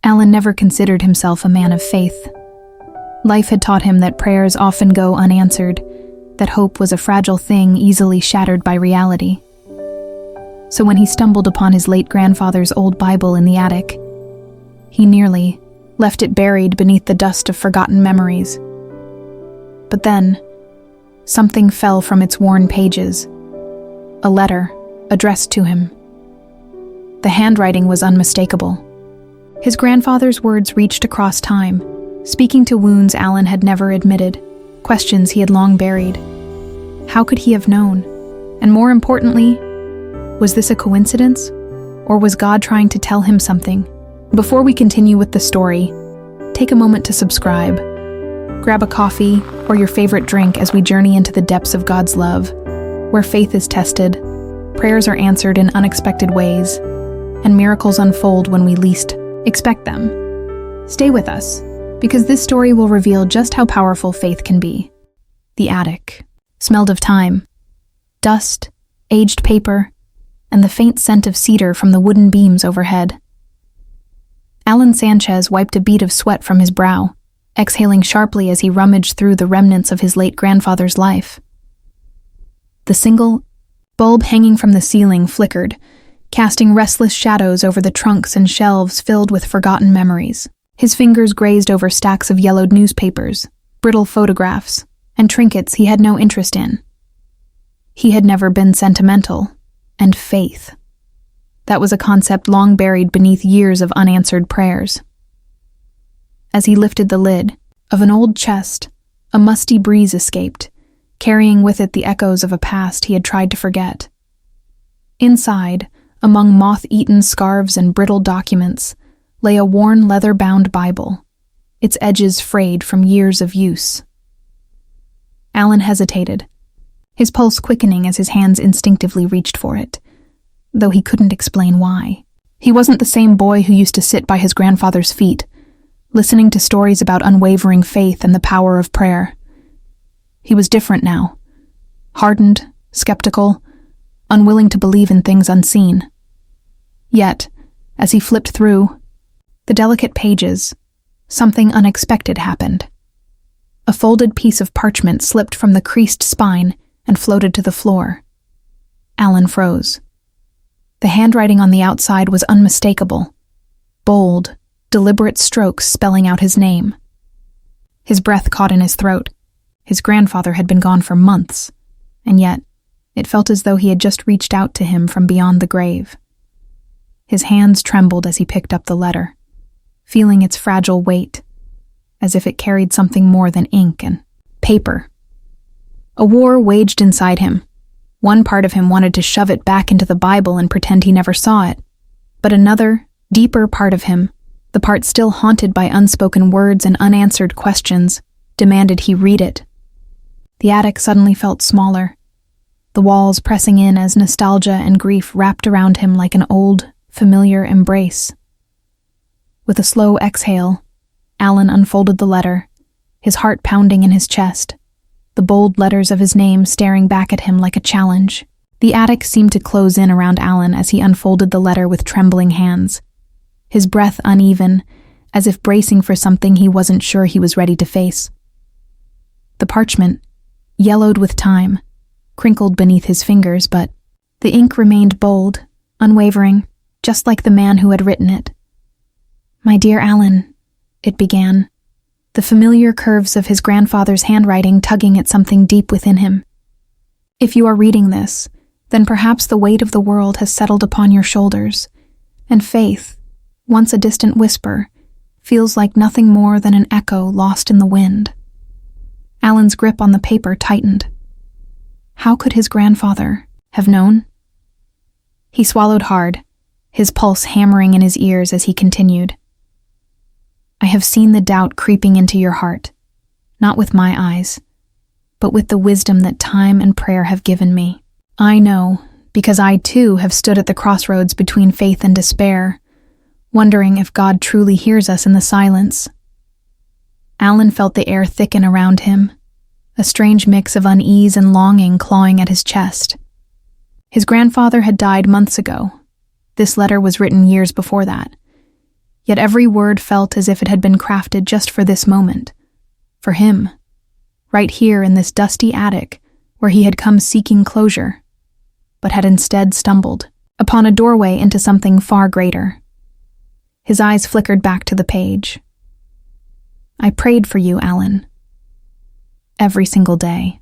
Allan never considered himself a man of faith. Life had taught him that prayers often go unanswered, that hope was a fragile thing easily shattered by reality. So when he stumbled upon his late grandfather's old Bible in the attic, he nearly left it buried beneath the dust of forgotten memories. But then, something fell from its worn pages. A letter addressed to him. The handwriting was unmistakable. His grandfather's words reached across time, speaking to wounds Allan had never admitted, questions he had long buried. How could he have known? And more importantly, was this a coincidence? Or was God trying to tell him something? Before we continue with the story, take a moment to subscribe. Grab a coffee or your favorite drink as we journey into the depths of God's love, where faith is tested, prayers are answered in unexpected ways, and miracles unfold when we least expect them. Stay with us, because this story will reveal just how powerful faith can be. The attic smelled of time, dust, aged paper, and the faint scent of cedar from the wooden beams overhead. Allan Sanchez wiped a bead of sweat from his brow, exhaling sharply as he rummaged through the remnants of his late grandfather's life. The single bulb hanging from the ceiling flickered, casting restless shadows over the trunks and shelves filled with forgotten memories. His fingers grazed over stacks of yellowed newspapers, brittle photographs, and trinkets he had no interest in. He had never been sentimental, and faith. That was a concept long buried beneath years of unanswered prayers. As he lifted the lid of an old chest, a musty breeze escaped, carrying with it the echoes of a past he had tried to forget. Inside, among moth-eaten scarves and brittle documents, lay a worn leather-bound Bible, its edges frayed from years of use. Allan hesitated, his pulse quickening as his hands instinctively reached for it, though he couldn't explain why. He wasn't the same boy who used to sit by his grandfather's feet, listening to stories about unwavering faith and the power of prayer. He was different now, hardened, skeptical, unwilling to believe in things unseen. Yet, as he flipped through the delicate pages, something unexpected happened. A folded piece of parchment slipped from the creased spine and floated to the floor. Allan froze. The handwriting on the outside was unmistakable. Bold, deliberate strokes spelling out his name. His breath caught in his throat. His grandfather had been gone for months, and yet it felt as though he had just reached out to him from beyond the grave. His hands trembled as he picked up the letter, feeling its fragile weight, as if it carried something more than ink and paper. A war waged inside him. One part of him wanted to shove it back into the Bible and pretend he never saw it, but another, deeper part of him, the part still haunted by unspoken words and unanswered questions, demanded he read it. The attic suddenly felt smaller, the walls pressing in as nostalgia and grief wrapped around him like an old, familiar embrace. With a slow exhale, Allan unfolded the letter, his heart pounding in his chest, the bold letters of his name staring back at him like a challenge. The attic seemed to close in around Allan as he unfolded the letter with trembling hands, his breath uneven, as if bracing for something he wasn't sure he was ready to face. The parchment, yellowed with time, crinkled beneath his fingers, but the ink remained bold, unwavering, just like the man who had written it. "My dear Allan," it began, the familiar curves of his grandfather's handwriting tugging at something deep within him. "If you are reading this, then perhaps the weight of the world has settled upon your shoulders, and faith, once a distant whisper, feels like nothing more than an echo lost in the wind." Allan's grip on the paper tightened. How could his grandfather have known? He swallowed hard, his pulse hammering in his ears as he continued. "I have seen the doubt creeping into your heart, not with my eyes, but with the wisdom that time and prayer have given me. I know, because I too have stood at the crossroads between faith and despair, wondering if God truly hears us in the silence." Allan felt the air thicken around him, a strange mix of unease and longing clawing at his chest. His grandfather had died months ago. This letter was written years before that. yet every word felt as if it had been crafted just for this moment. For him. Right here in this dusty attic, where he had come seeking closure, but had instead stumbled upon a doorway into something far greater. His eyes flickered back to the page. I prayed for you, Allan. Every single day.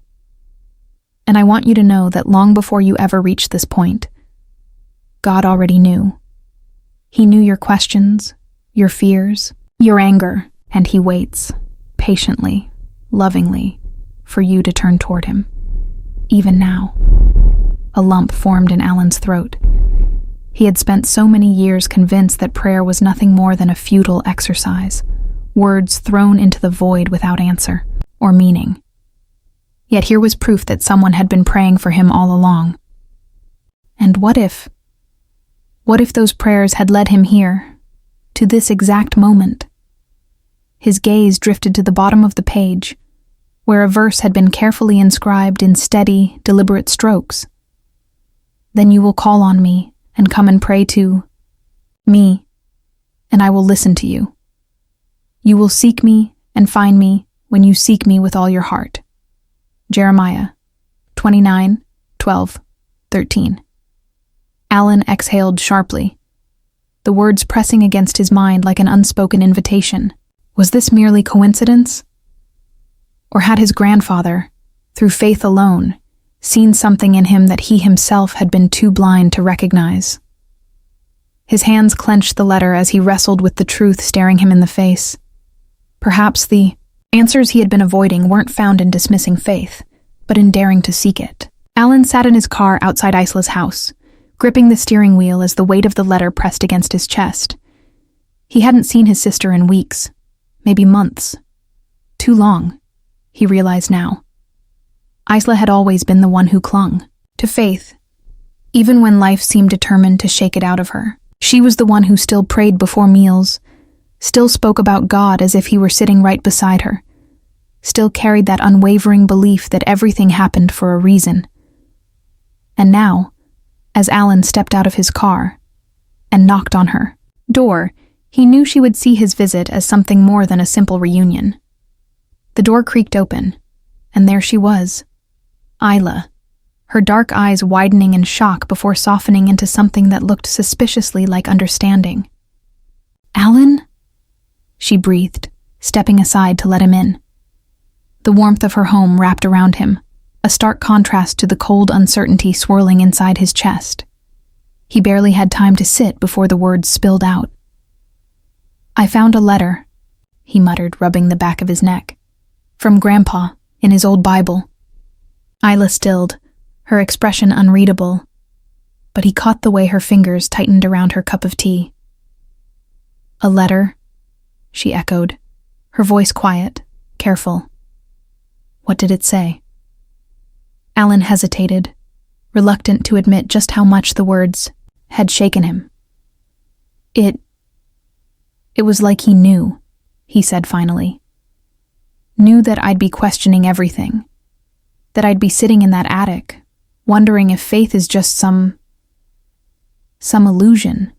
And I want you to know that long before you ever reached this point, God already knew. He knew your questions, your fears, your anger, and he waits, patiently, lovingly, for you to turn toward him. Even now. A lump formed in Allan's throat. He had spent so many years convinced that prayer was nothing more than a futile exercise, words thrown into the void without answer or meaning. Yet here was proof that someone had been praying for him all along. And what if those prayers had led him here, to this exact moment? His gaze drifted to the bottom of the page, where a verse had been carefully inscribed in steady, deliberate strokes. Then you will call on me and come and pray to me, and I will listen to you. You will seek me and find me when you seek me with all your heart. Jeremiah 29:12-13. Allan exhaled sharply, the words pressing against his mind like an unspoken invitation. Was this merely coincidence? Or had his grandfather, through faith alone, seen something in him that he himself had been too blind to recognize? His hands clenched the letter as he wrestled with the truth staring him in the face. Perhaps the answers he had been avoiding weren't found in dismissing faith, but in daring to seek it. Allan sat in his car outside Isla's house, gripping the steering wheel as the weight of the letter pressed against his chest. He hadn't seen his sister in weeks, maybe months. Too long, he realized now. Isla had always been the one who clung to faith, even when life seemed determined to shake it out of her. She was the one who still prayed before meals, still spoke about God as if he were sitting right beside her, still carried that unwavering belief that everything happened for a reason. And now, as Allan stepped out of his car and knocked on her door, he knew she would see his visit as something more than a simple reunion. The door creaked open, and there she was, Isla, her dark eyes widening in shock before softening into something that looked suspiciously like understanding. Allan? She breathed, stepping aside to let him in. The warmth of her home wrapped around him, a stark contrast to the cold uncertainty swirling inside his chest. He barely had time to sit before the words spilled out. I found a letter, he muttered, rubbing the back of his neck. From Grandpa, in his old Bible. Isla stilled, her expression unreadable, but he caught the way her fingers tightened around her cup of tea. A letter, she echoed, her voice quiet, careful. What did it say? Allan hesitated, reluctant to admit just how much the words had shaken him. It was like he knew, he said finally. Knew that I'd be questioning everything, that I'd be sitting in that attic, wondering if faith is just some illusion.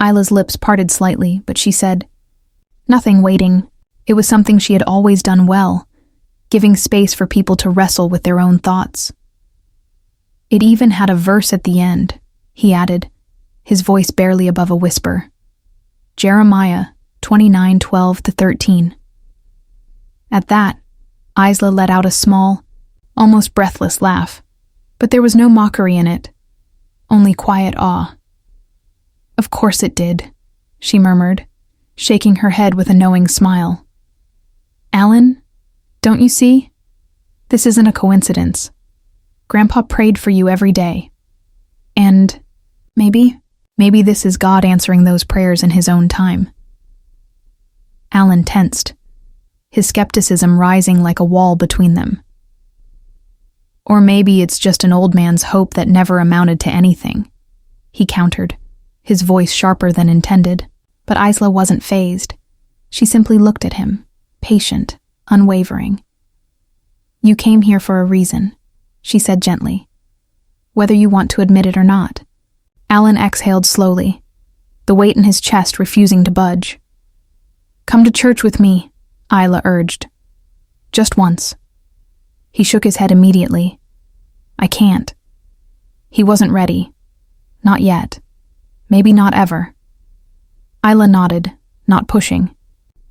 Isla's lips parted slightly, but she said, nothing waiting. It was something she had always done well, giving space for people to wrestle with their own thoughts. It even had a verse at the end, he added, his voice barely above a whisper. Jeremiah 29:12-13. At that, Isla let out a small, almost breathless laugh, but there was no mockery in it, only quiet awe. Of course it did, she murmured, shaking her head with a knowing smile. Allan, don't you see? This isn't a coincidence. Grandpa prayed for you every day. And maybe this is God answering those prayers in his own time. Allan tensed, his skepticism rising like a wall between them. Or maybe it's just an old man's hope that never amounted to anything, he countered, his voice sharper than intended. But Isla wasn't fazed. She simply looked at him, patient, unwavering. You came here for a reason, she said gently, whether you want to admit it or not. Allan exhaled slowly, the weight in his chest refusing to budge. "Come to church with me," Isla urged. "Just once." He shook his head immediately. "I can't." He wasn't ready. Not yet. Maybe not ever. Isla nodded, not pushing,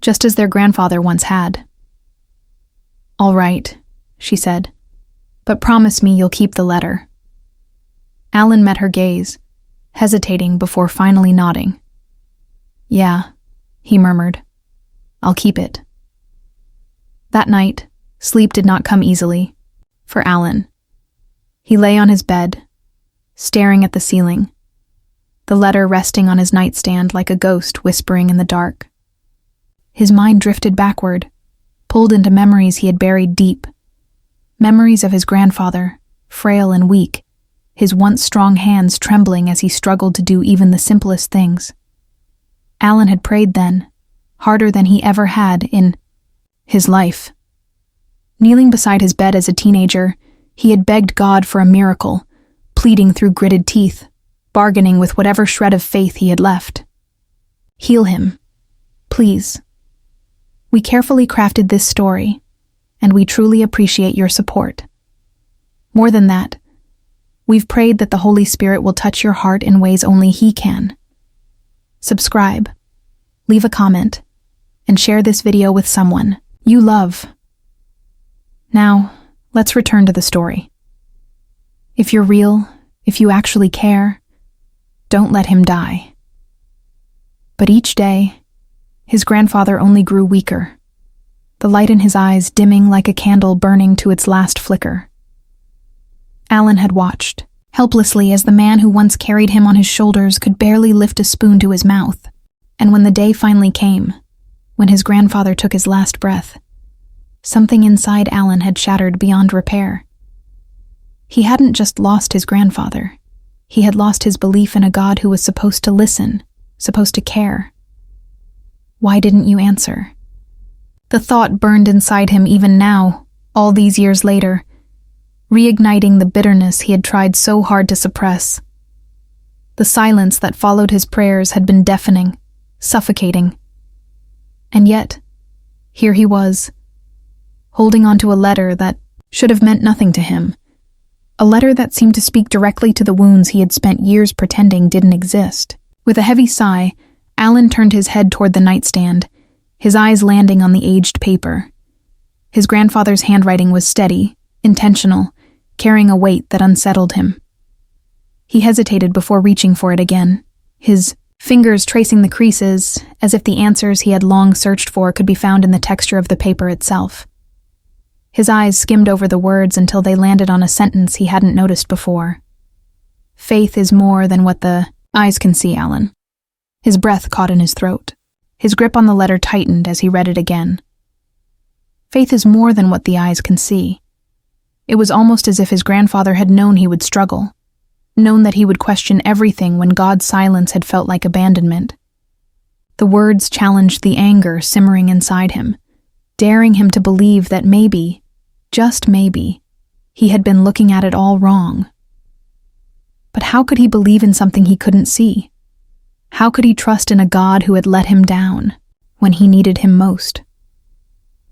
just as their grandfather once had. "All right," she said, "but promise me you'll keep the letter." Allan met her gaze, hesitating before finally nodding. "Yeah," he murmured. "I'll keep it." That night, sleep did not come easily, for Allan. He lay on his bed, staring at the ceiling, the letter resting on his nightstand like a ghost whispering in the dark. His mind drifted backward, pulled into memories he had buried deep, memories of his grandfather, frail and weak, his once strong hands trembling as he struggled to do even the simplest things. Allan had prayed then, harder than he ever had in his life. Kneeling beside his bed as a teenager, he had begged God for a miracle, pleading through gritted teeth, bargaining with whatever shred of faith he had left. "Heal him, please. We carefully crafted this story, and we truly appreciate your support. More than that, we've prayed that the Holy Spirit will touch your heart in ways only He can. Subscribe, leave a comment, and share this video with someone you love." Now, let's return to the story. If you're real, if you actually care, don't let him die. But each day, his grandfather only grew weaker, the light in his eyes dimming like a candle burning to its last flicker. Allan had watched, helplessly as the man who once carried him on his shoulders could barely lift a spoon to his mouth, and when the day finally came, when his grandfather took his last breath, something inside Allan had shattered beyond repair. He hadn't just lost his grandfather. He had lost his belief in a God who was supposed to listen, supposed to care. "Why didn't you answer?" The thought burned inside him even now, all these years later, reigniting the bitterness he had tried so hard to suppress. The silence that followed his prayers had been deafening, suffocating. And yet, here he was, holding onto a letter that should have meant nothing to him, a letter that seemed to speak directly to the wounds he had spent years pretending didn't exist. With a heavy sigh, Allan turned his head toward the nightstand, his eyes landing on the aged paper. His grandfather's handwriting was steady, intentional, carrying a weight that unsettled him. He hesitated before reaching for it again, his fingers tracing the creases, as if the answers he had long searched for could be found in the texture of the paper itself. His eyes skimmed over the words until they landed on a sentence he hadn't noticed before. "Faith is more than what the eyes can see, Allan." His breath caught in his throat. His grip on the letter tightened as he read it again. Faith is more than what the eyes can see. It was almost as if his grandfather had known he would struggle, known that he would question everything when God's silence had felt like abandonment. The words challenged the anger simmering inside him, daring him to believe that maybe, just maybe, he had been looking at it all wrong. But how could he believe in something he couldn't see? How could he trust in a God who had let him down when he needed him most?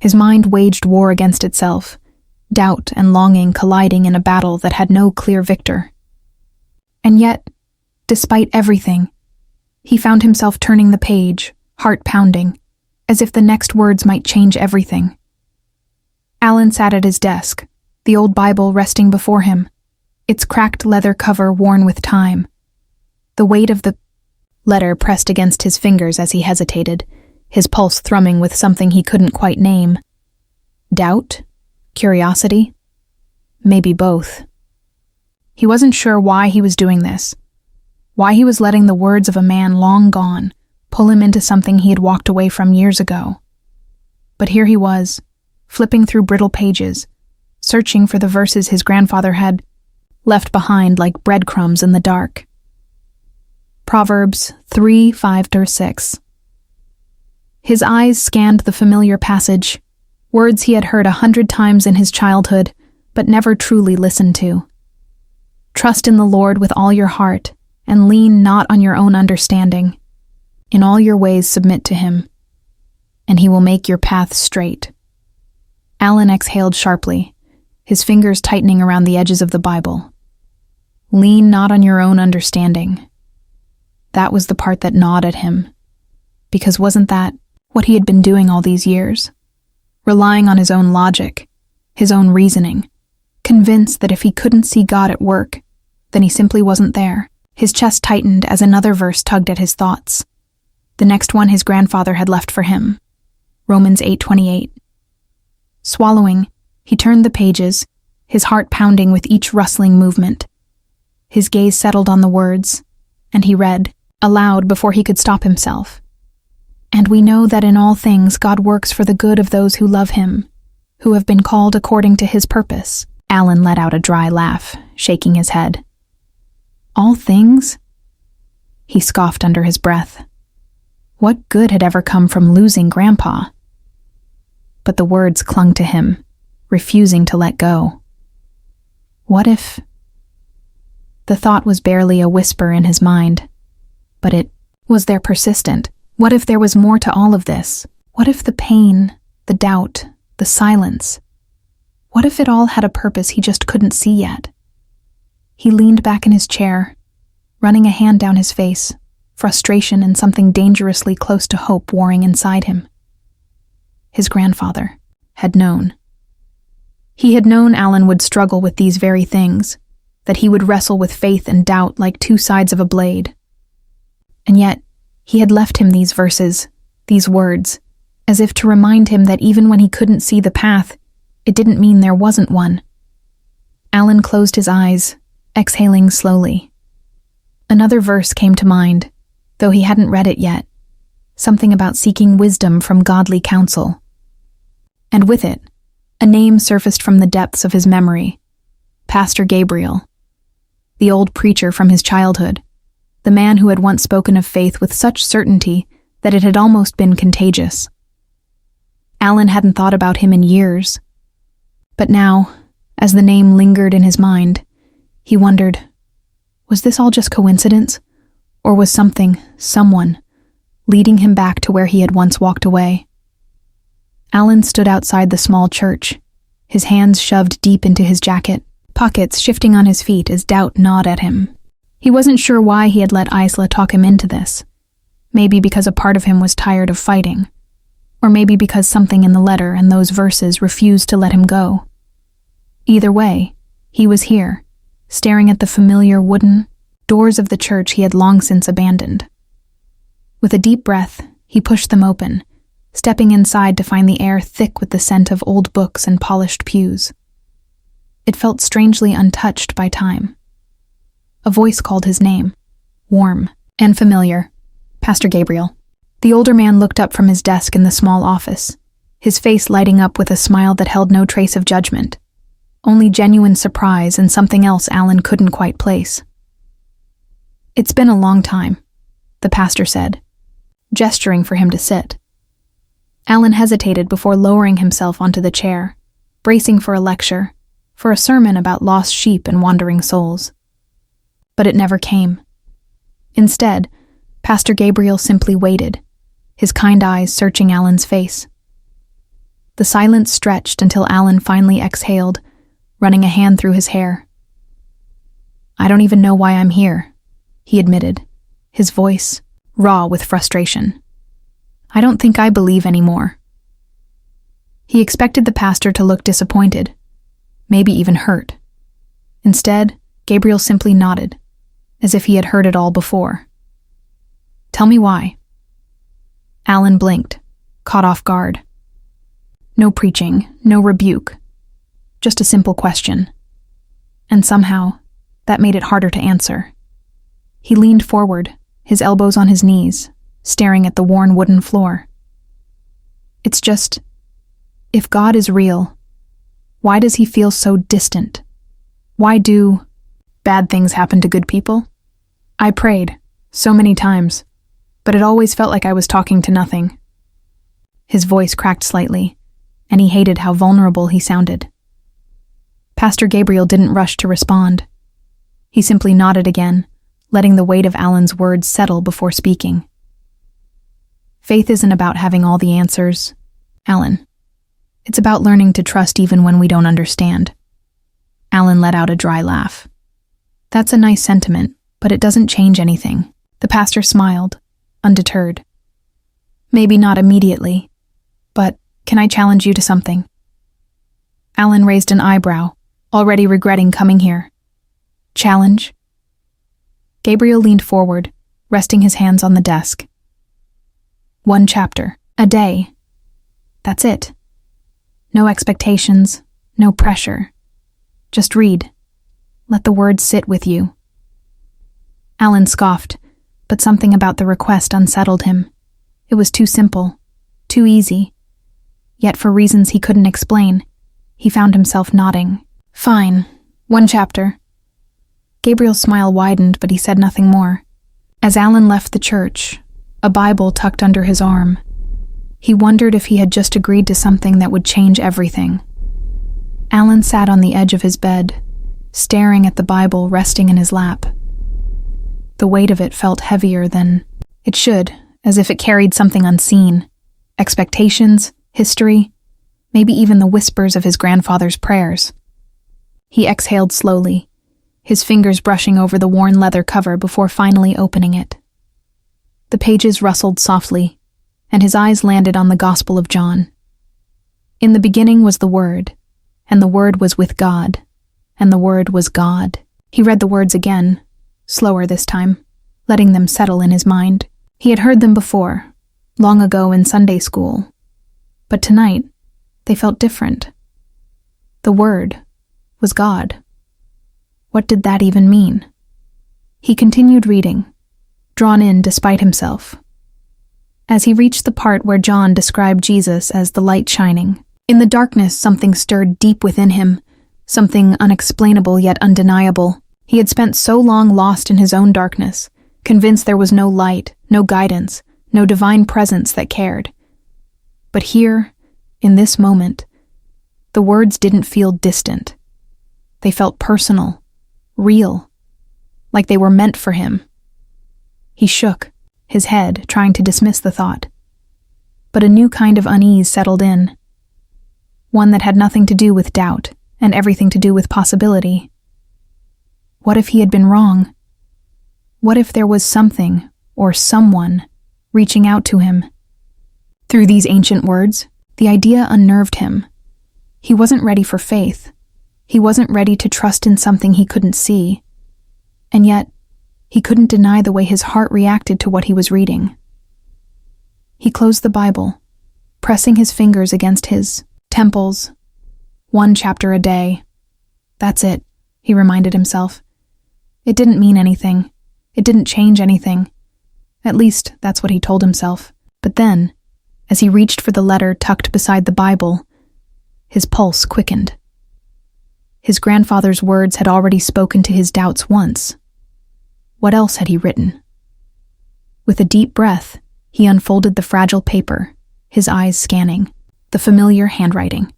His mind waged war against itself, doubt and longing colliding in a battle that had no clear victor. And yet, despite everything, he found himself turning the page, heart pounding, as if the next words might change everything. Allan sat at his desk, the old Bible resting before him, its cracked leather cover worn with time. The weight of the letter pressed against his fingers as he hesitated, his pulse thrumming with something he couldn't quite name. Doubt? Curiosity? Maybe both. He wasn't sure why he was doing this, why he was letting the words of a man long gone pull him into something he had walked away from years ago. But here he was, flipping through brittle pages, searching for the verses his grandfather had left behind like breadcrumbs in the dark. Proverbs 3:5-6. His eyes scanned the familiar passage, words he had heard 100 times in his childhood, but never truly listened to. Trust in the Lord with all your heart, and lean not on your own understanding. In all your ways submit to him, and he will make your path straight. Allan exhaled sharply, his fingers tightening around the edges of the Bible. Lean not on your own understanding. That was the part that gnawed at him, because wasn't that what he had been doing all these years? Relying on his own logic, his own reasoning, convinced that if he couldn't see God at work, then he simply wasn't there. His chest tightened as another verse tugged at his thoughts. The next one his grandfather had left for him, Romans 8:28. Swallowing, he turned the pages, his heart pounding with each rustling movement. His gaze settled on the words, and he read, aloud before he could stop himself. And we know that in all things God works for the good of those who love him, who have been called according to his purpose. Allan let out a dry laugh, shaking his head. All things? He scoffed under his breath. What good had ever come from losing Grandpa? But the words clung to him, refusing to let go. What if... The thought was barely a whisper in his mind, but it was there persistent. What if there was more to all of this? What if the pain, the doubt, the silence? What if it all had a purpose he just couldn't see yet? He leaned back in his chair, running a hand down his face, frustration and something dangerously close to hope warring inside him. His grandfather had known. He had known Allan would struggle with these very things, that he would wrestle with faith and doubt like two sides of a blade. And yet, he had left him these verses, these words, as if to remind him that even when he couldn't see the path, it didn't mean there wasn't one. Allan closed his eyes, exhaling slowly. Another verse came to mind, though he hadn't read it yet, something about seeking wisdom from godly counsel. And with it, a name surfaced from the depths of his memory, Pastor Gabriel, the old preacher from his childhood, the man who had once spoken of faith with such certainty that it had almost been contagious. Allan hadn't thought about him in years, but now, as the name lingered in his mind, he wondered, was this all just coincidence, or was someone, leading him back to where he had once walked away? Allan stood outside the small church, his hands shoved deep into his jacket, pockets shifting on his feet as doubt gnawed at him. He wasn't sure why he had let Isla talk him into this. Maybe because a part of him was tired of fighting, or maybe because something in the letter and those verses refused to let him go. Either way, he was here, staring at the familiar wooden doors of the church he had long since abandoned. With a deep breath, he pushed them open, stepping inside to find the air thick with the scent of old books and polished pews. It felt strangely untouched by time. A voice called his name, warm and familiar, Pastor Gabriel. The older man looked up from his desk in the small office, his face lighting up with a smile that held no trace of judgment, only genuine surprise and something else Allan couldn't quite place. It's been a long time, the pastor said, gesturing for him to sit. Allan hesitated before lowering himself onto the chair, bracing for a lecture, for a sermon about lost sheep and wandering souls. But it never came. Instead, Pastor Gabriel simply waited, his kind eyes searching Allan's face. The silence stretched until Allan finally exhaled, running a hand through his hair. I don't even know why I'm here, he admitted, his voice raw with frustration. I don't think I believe anymore. He expected the pastor to look disappointed, maybe even hurt. Instead, Gabriel simply nodded, as if he had heard it all before. Tell me why. Allan blinked, caught off guard. No preaching, no rebuke, just a simple question. And somehow, that made it harder to answer. He leaned forward, his elbows on his knees, staring at the worn wooden floor. It's just, if God is real, why does he feel so distant? Why do bad things happen to good people? I prayed, so many times, but it always felt like I was talking to nothing. His voice cracked slightly, and he hated how vulnerable he sounded. Pastor Gabriel didn't rush to respond. He simply nodded again, letting the weight of Allan's words settle before speaking. Faith isn't about having all the answers, Allan. It's about learning to trust even when we don't understand. Allan let out a dry laugh. That's a nice sentiment, but it doesn't change anything. The pastor smiled, undeterred. Maybe not immediately, but can I challenge you to something? Allan raised an eyebrow, already regretting coming here. Challenge? Gabriel leaned forward, resting his hands on the desk. 1 chapter, a day. That's it. No expectations, no pressure. Just read. Let the words sit with you. Allan scoffed, but something about the request unsettled him. It was too simple, too easy. Yet for reasons he couldn't explain, he found himself nodding. Fine, 1 chapter. Gabriel's smile widened, but he said nothing more. As Allan left the church, a Bible tucked under his arm, he wondered if he had just agreed to something that would change everything. Allan sat on the edge of his bed, staring at the Bible resting in his lap. The weight of it felt heavier than it should, as if it carried something unseen. Expectations, history, maybe even the whispers of his grandfather's prayers. He exhaled slowly, his fingers brushing over the worn leather cover before finally opening it. The pages rustled softly, and his eyes landed on the Gospel of John. In the beginning was the Word, and the Word was with God, and the Word was God. He read the words again, slower this time, letting them settle in his mind. He had heard them before, long ago in Sunday school, but tonight they felt different. The Word was God. What did that even mean? He continued reading, drawn in despite himself. As he reached the part where John described Jesus as the light shining, in the darkness something stirred deep within him, something unexplainable yet undeniable. He had spent so long lost in his own darkness, convinced there was no light, no guidance, no divine presence that cared. But here, in this moment, the words didn't feel distant. They felt personal, real, like they were meant for him. He shook, his head trying to dismiss the thought. But a new kind of unease settled in, one that had nothing to do with doubt and everything to do with possibility. What if he had been wrong? What if there was something, or someone, reaching out to him? Through these ancient words, the idea unnerved him. He wasn't ready for faith. He wasn't ready to trust in something he couldn't see. And yet, he couldn't deny the way his heart reacted to what he was reading. He closed the Bible, pressing his fingers against his temples. 1 chapter a day. That's it, he reminded himself. It didn't mean anything. It didn't change anything. At least, that's what he told himself. But then, as he reached for the letter tucked beside the Bible, his pulse quickened. His grandfather's words had already spoken to his doubts once. What else had he written? With a deep breath, he unfolded the fragile paper, his eyes scanning, the familiar handwriting.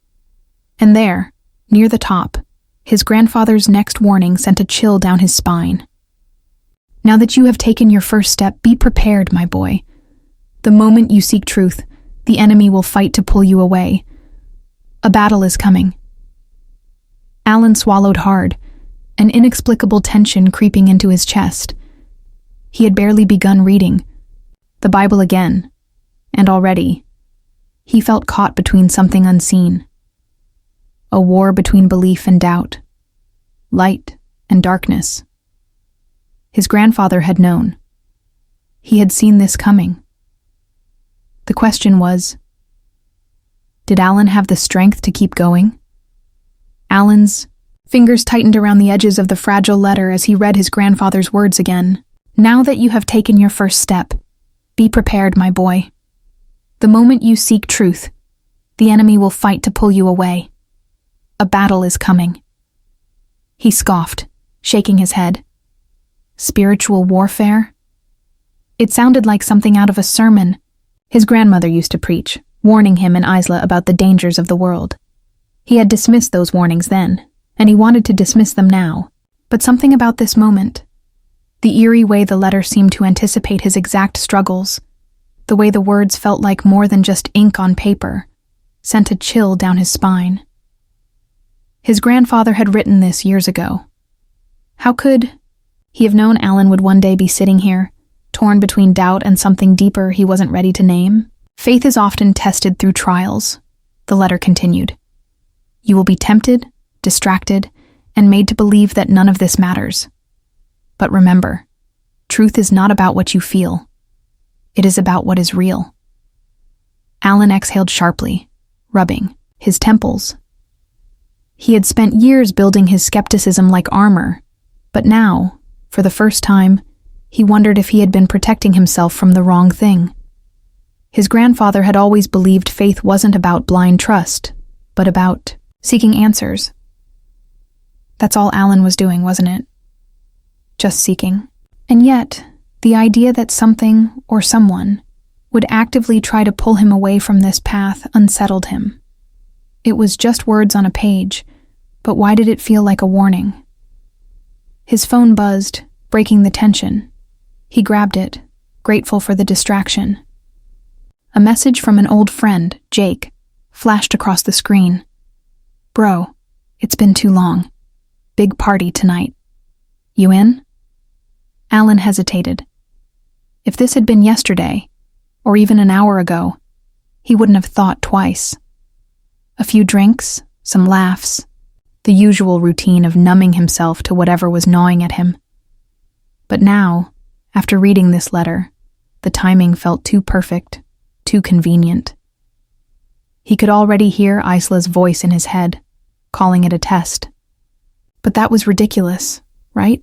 And there, near the top, his grandfather's next warning sent a chill down his spine. Now that you have taken your first step, be prepared, my boy. The moment you seek truth, the enemy will fight to pull you away. A battle is coming. Allan swallowed hard, an inexplicable tension creeping into his chest. He had barely begun reading the Bible again, and already he felt caught between something unseen. A war between belief and doubt, light and darkness. His grandfather had known. He had seen this coming. The question was, did Allan have the strength to keep going? Allan's fingers tightened around the edges of the fragile letter as he read his grandfather's words again. Now that you have taken your first step, be prepared, my boy. The moment you seek truth, the enemy will fight to pull you away. A battle is coming. He scoffed, shaking his head. Spiritual warfare? It sounded like something out of a sermon his grandmother used to preach, warning him and Isla about the dangers of the world. He had dismissed those warnings then, and he wanted to dismiss them now. But something about this moment, the eerie way the letter seemed to anticipate his exact struggles, The way the words felt like more than just ink on paper sent a chill down his spine. His grandfather had written this years ago. How could he have known Allan would one day be sitting here, torn between doubt and something deeper he wasn't ready to name? Faith is often tested through trials, the letter continued. You will be tempted, distracted, and made to believe that none of this matters. But remember, truth is not about what you feel. It is about what is real. Allan exhaled sharply, rubbing his temples. He had spent years building his skepticism like armor, but now, for the first time, he wondered if he had been protecting himself from the wrong thing. His grandfather had always believed faith wasn't about blind trust, but about seeking answers. That's all Allan was doing, wasn't it? Just seeking. And yet, the idea that something or someone would actively try to pull him away from this path unsettled him. It was just words on a page, but why did it feel like a warning? His phone buzzed, breaking the tension. He grabbed it, grateful for the distraction. A message from an old friend, Jake, flashed across the screen. Bro, it's been too long. Big party tonight. You in? Allan hesitated. If this had been yesterday, or even an hour ago, he wouldn't have thought twice. A few drinks, some laughs, the usual routine of numbing himself to whatever was gnawing at him. But now, after reading this letter, the timing felt too perfect, too convenient. He could already hear Isla's voice in his head, calling it a test. But that was ridiculous, right?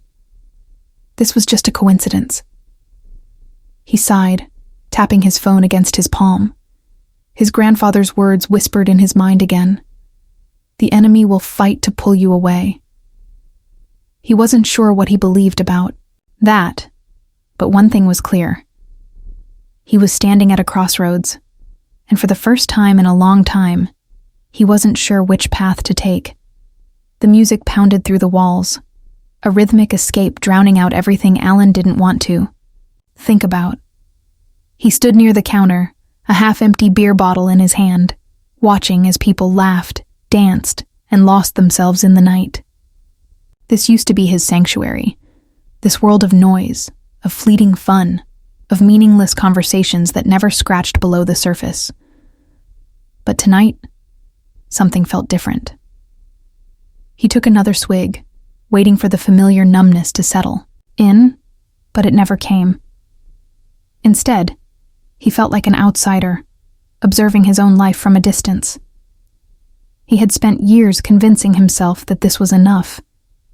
This was just a coincidence. He sighed, tapping his phone against his palm. His grandfather's words whispered in his mind again. The enemy will fight to pull you away. He wasn't sure what he believed about that, but one thing was clear. He was standing at a crossroads, and for the first time in a long time, he wasn't sure which path to take. The music pounded through the walls, a rhythmic escape drowning out everything Allan didn't want to think about. He stood near the counter, a half-empty beer bottle in his hand, watching as people laughed, danced, and lost themselves in the night. This used to be his sanctuary, this world of noise, of fleeting fun, of meaningless conversations that never scratched below the surface. But tonight, something felt different. He took another swig, waiting for the familiar numbness to settle in, but it never came. Instead, he felt like an outsider, observing his own life from a distance. He had spent years convincing himself that this was enough,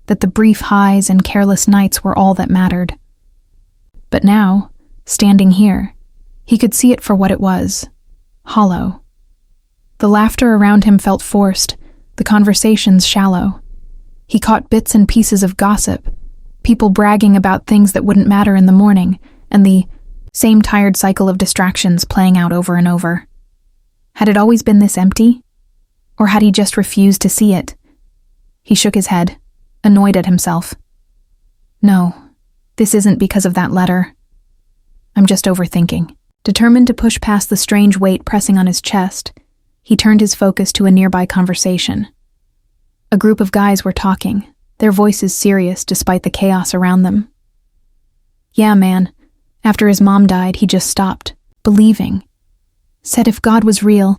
that the brief highs and careless nights were all that mattered. But now, standing here, he could see it for what it was, hollow. The laughter around him felt forced, the conversations shallow. He caught bits and pieces of gossip, people bragging about things that wouldn't matter in the morning, and the same tired cycle of distractions playing out over and over. Had it always been this empty? Or had he just refused to see it? He shook his head, annoyed at himself. No, this isn't because of that letter. I'm just overthinking. Determined to push past the strange weight pressing on his chest, he turned his focus to a nearby conversation. A group of guys were talking, their voices serious despite the chaos around them. Yeah, man. After his mom died, he just stopped, believing. Said if God was real,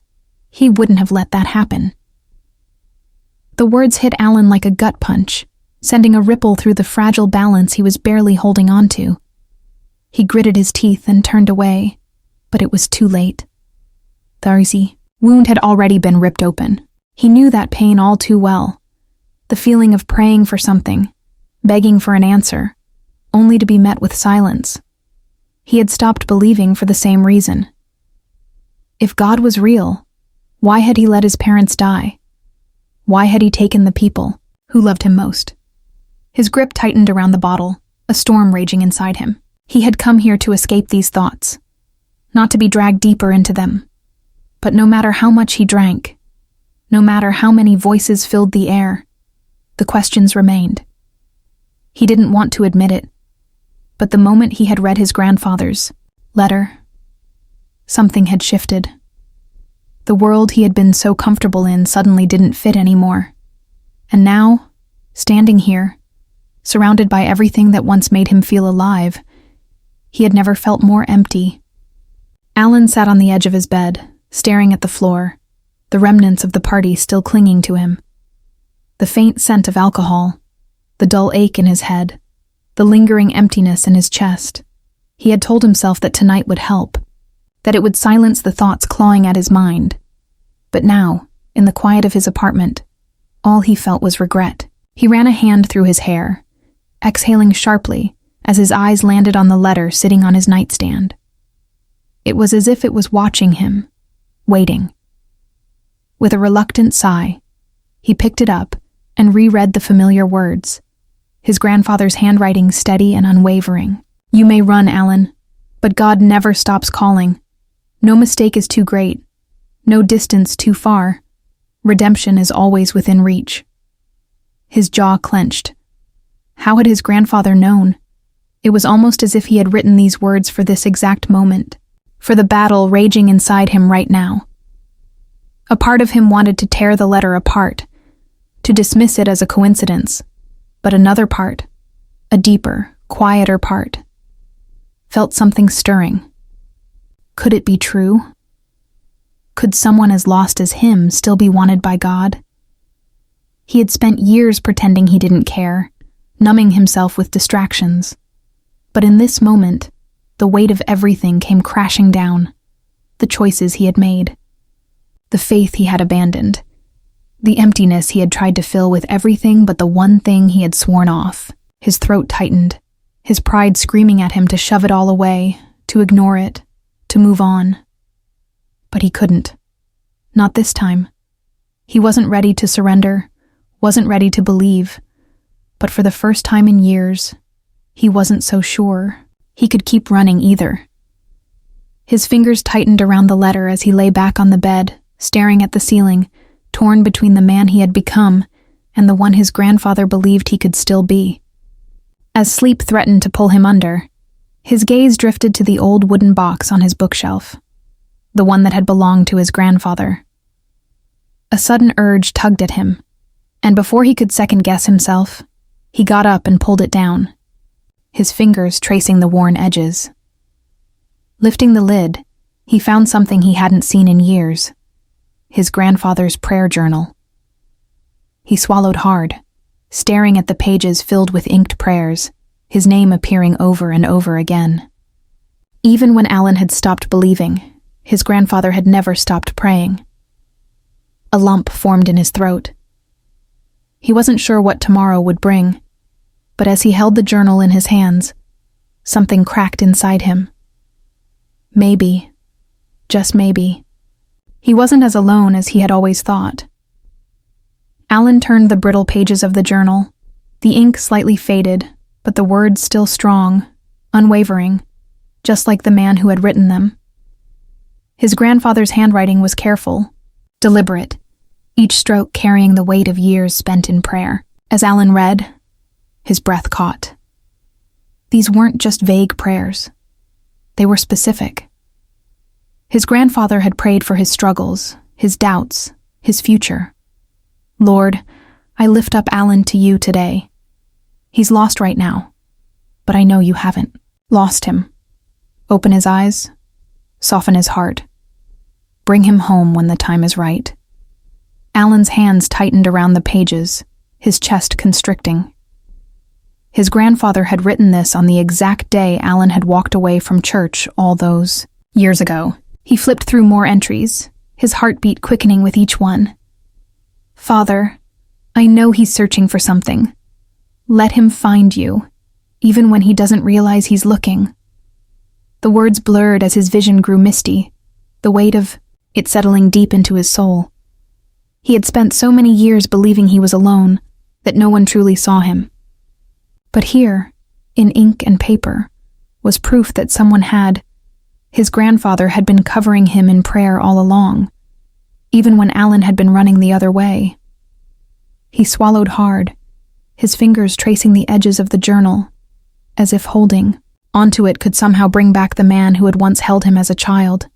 he wouldn't have let that happen. The words hit Allan like a gut punch, sending a ripple through the fragile balance he was barely holding on to. He gritted his teeth and turned away, but it was too late. The wound had already been ripped open. He knew that pain all too well. The feeling of praying for something, begging for an answer, only to be met with silence. He had stopped believing for the same reason. If God was real, why had he let his parents die? Why had he taken the people who loved him most? His grip tightened around the bottle, a storm raging inside him. He had come here to escape these thoughts, not to be dragged deeper into them. But no matter how much he drank, no matter how many voices filled the air, the questions remained. He didn't want to admit it, but the moment he had read his grandfather's letter, Something had shifted. The world he had been so comfortable in suddenly didn't fit anymore. And now, standing here, surrounded by everything that once made him feel alive, he had never felt more empty. Allan sat on the edge of his bed, staring at the floor, the remnants of the party still clinging to him. The faint scent of alcohol, the dull ache in his head, the lingering emptiness in his chest. He had told himself that tonight would help, that it would silence the thoughts clawing at his mind. But now, in the quiet of his apartment, all he felt was regret. He ran a hand through his hair, exhaling sharply as his eyes landed on the letter sitting on his nightstand. It was as if it was watching him, waiting. With a reluctant sigh, he picked it up and reread the familiar words, his grandfather's handwriting steady and unwavering. "You may run, Allan, but God never stops calling. No mistake is too great, no distance too far. Redemption is always within reach." His jaw clenched. How had his grandfather known? It was almost as if he had written these words for this exact moment, for the battle raging inside him right now. A part of him wanted to tear the letter apart, to dismiss it as a coincidence, but another part, a deeper, quieter part, felt something stirring. Could it be true? Could someone as lost as him still be wanted by God? He had spent years pretending he didn't care, numbing himself with distractions. But in this moment, the weight of everything came crashing down. The choices he had made, the faith he had abandoned, the emptiness he had tried to fill with everything but the one thing he had sworn off. His throat tightened, his pride screaming at him to shove it all away, to ignore it, to move on. But he couldn't. Not this time. He wasn't ready to surrender, wasn't ready to believe. But for the first time in years, he wasn't so sure he could keep running either. His fingers tightened around the letter as he lay back on the bed, staring at the ceiling, torn between the man he had become and the one his grandfather believed he could still be. As sleep threatened to pull him under, his gaze drifted to the old wooden box on his bookshelf, the one that had belonged to his grandfather. A sudden urge tugged at him, and before he could second-guess himself, he got up and pulled it down, his fingers tracing the worn edges. Lifting the lid, he found something he hadn't seen in years, his grandfather's prayer journal. He swallowed hard, staring at the pages filled with inked prayers, his name appearing over and over again. Even when Allan had stopped believing, his grandfather had never stopped praying. A lump formed in his throat. He wasn't sure what tomorrow would bring, but as he held the journal in his hands, something cracked inside him. Maybe, just maybe, he wasn't as alone as he had always thought. Allan turned the brittle pages of the journal, the ink slightly faded, but the words still strong, unwavering, just like the man who had written them. His grandfather's handwriting was careful, deliberate, each stroke carrying the weight of years spent in prayer. As Allan read, his breath caught. These weren't just vague prayers. They were specific. His grandfather had prayed for his struggles, his doubts, his future. "Lord, I lift up Allan to you today. He's lost right now, but I know you haven't lost him. Open his eyes, soften his heart. Bring him home when the time is right." Allan's hands tightened around the pages, his chest constricting. His grandfather had written this on the exact day Allan had walked away from church all those years ago. He flipped through more entries, his heartbeat quickening with each one. "Father, I know he's searching for something. Let him find you, even when he doesn't realize he's looking." The words blurred as his vision grew misty, the weight of it settling deep into his soul. He had spent so many years believing he was alone, that no one truly saw him. But here, in ink and paper, was proof that someone had. His grandfather had been covering him in prayer all along, even when Allan had been running the other way. He swallowed hard, his fingers tracing the edges of the journal, as if holding onto it could somehow bring back the man who had once held him as a child.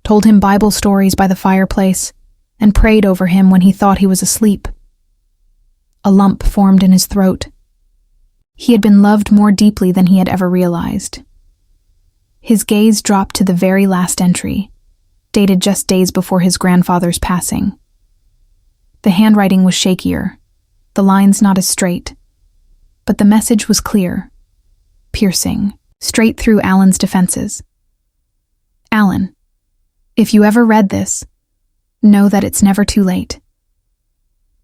told him Bible stories by the fireplace, and prayed over him when he thought he was asleep. A lump formed in his throat. He had been loved more deeply than he had ever realized. His gaze dropped to the very last entry, dated just days before his grandfather's passing. The handwriting was shakier, the lines not as straight, but the message was clear, piercing, straight through Allan's defenses. Allan, if you ever read this, know that it's never too late.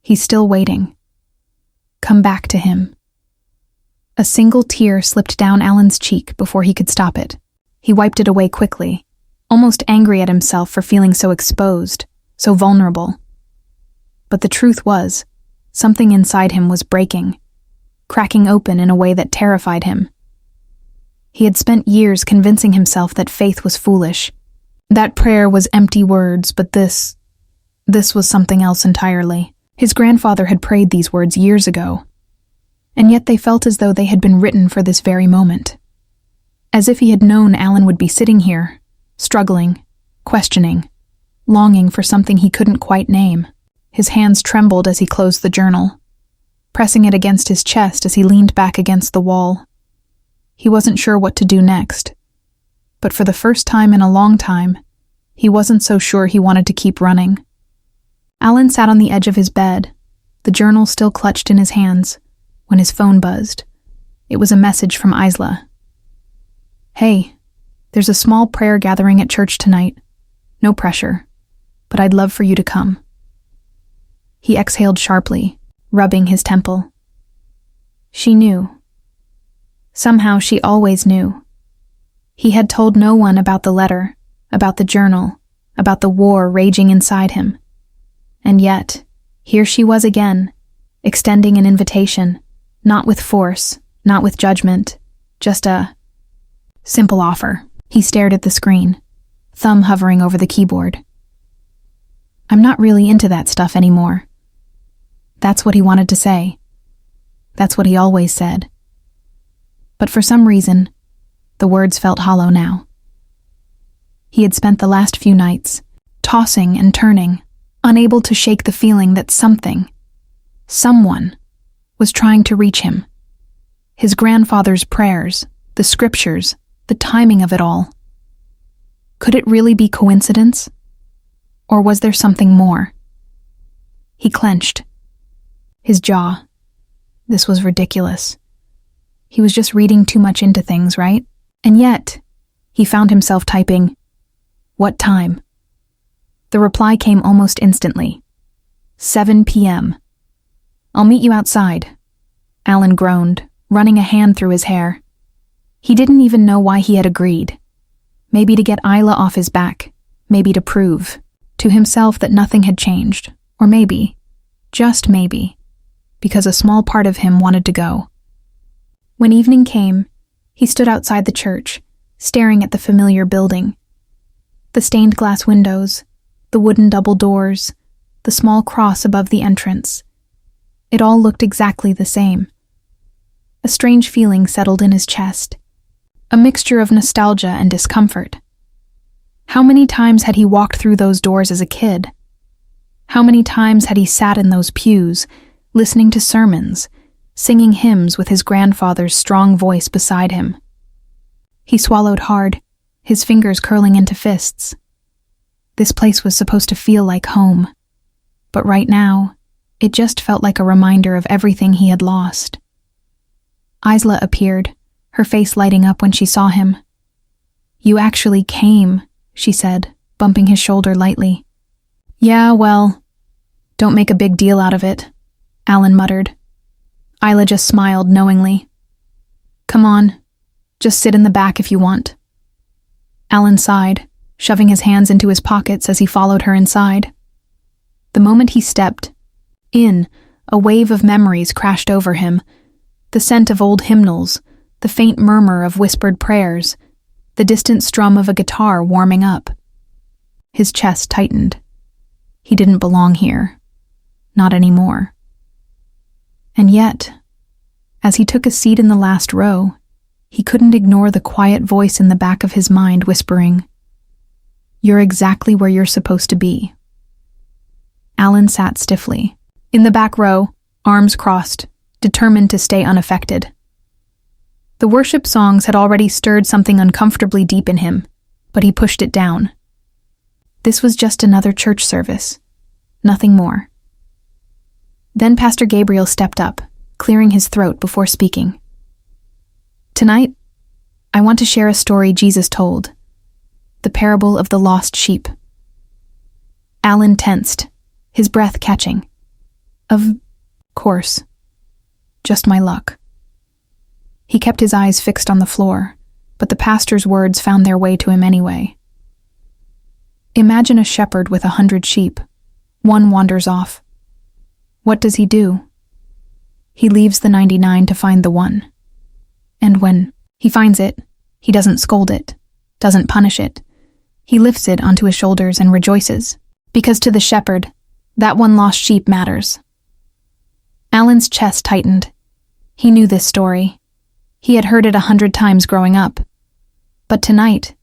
He's still waiting. Come back to him. A single tear slipped down Allan's cheek before he could stop it. He wiped it away quickly, almost angry at himself for feeling so exposed, so vulnerable. But the truth was, something inside him was breaking, cracking open in a way that terrified him. He had spent years convincing himself that faith was foolish, that prayer was empty words, but this was something else entirely. His grandfather had prayed these words years ago, and yet they felt as though they had been written for this very moment. As if he had known Allan would be sitting here, struggling, questioning, longing for something he couldn't quite name. His hands trembled as he closed the journal, pressing it against his chest as he leaned back against the wall. He wasn't sure what to do next, but for the first time in a long time, he wasn't so sure he wanted to keep running. Allan sat on the edge of his bed, the journal still clutched in his hands, when his phone buzzed. It was a message from Isla. Hey, there's a small prayer gathering at church tonight. No pressure, but I'd love for you to come. He exhaled sharply, rubbing his temple. She knew. Somehow she always knew. He had told no one about the letter, about the journal, about the war raging inside him. And yet, here she was again, extending an invitation, not with force, not with judgment, just a simple offer. He stared at the screen, thumb hovering over the keyboard. I'm not really into that stuff anymore. That's what he wanted to say. That's what he always said. But for some reason, the words felt hollow now. He had spent the last few nights, tossing and turning, unable to shake the feeling that someone, was trying to reach him. His grandfather's prayers, the scriptures, the timing of it all. Could it really be coincidence? Or was there something more? He clenched. His jaw. This was ridiculous. He was just reading too much into things, right? And yet, he found himself typing, "What time?" The reply came almost instantly. 7 p.m. "I'll meet you outside," Allan groaned, running a hand through his hair. He didn't even know why he had agreed. Maybe to get Isla off his back, maybe to prove to himself that nothing had changed, or maybe, just maybe, because a small part of him wanted to go. When evening came, he stood outside the church, staring at the familiar building. The stained glass windows, the wooden double doors, the small cross above the entrance. It all looked exactly the same. A strange feeling settled in his chest, a mixture of nostalgia and discomfort. How many times had he walked through those doors as a kid? How many times had he sat in those pews, listening to sermons, singing hymns with his grandfather's strong voice beside him? He swallowed hard, his fingers curling into fists. This place was supposed to feel like home, but right now, it just felt like a reminder of everything he had lost. Isla appeared, her face lighting up when she saw him. "You actually came," she said, bumping his shoulder lightly. "Yeah, well, don't make a big deal out of it," Allan muttered. Isla just smiled knowingly. "Come on, just sit in the back if you want." Allan sighed, shoving his hands into his pockets as he followed her inside. The moment he stepped in, a wave of memories crashed over him. The scent of old hymnals, the faint murmur of whispered prayers, the distant strum of a guitar warming up. His chest tightened. He didn't belong here. Not anymore. And yet, as he took a seat in the last row, he couldn't ignore the quiet voice in the back of his mind whispering, You're exactly where you're supposed to be." Allan sat stiffly, in the back row, arms crossed, determined to stay unaffected. The worship songs had already stirred something uncomfortably deep in him, but he pushed it down. This was just another church service, nothing more. Then Pastor Gabriel stepped up, clearing his throat before speaking. "Tonight, I want to share a story Jesus told, the parable of the lost sheep." Allan tensed, his breath catching. Of course. Just my luck. He kept his eyes fixed on the floor, but the pastor's words found their way to him anyway. Imagine a shepherd with 100 sheep. One wanders off. What does he do? He leaves the 99 to find the one. And when he finds it, he doesn't scold it, doesn't punish it. He lifts it onto his shoulders and rejoices, because to the shepherd, that one lost sheep matters. Allan's chest tightened. He knew this story. He had heard it 100 times growing up. But tonight,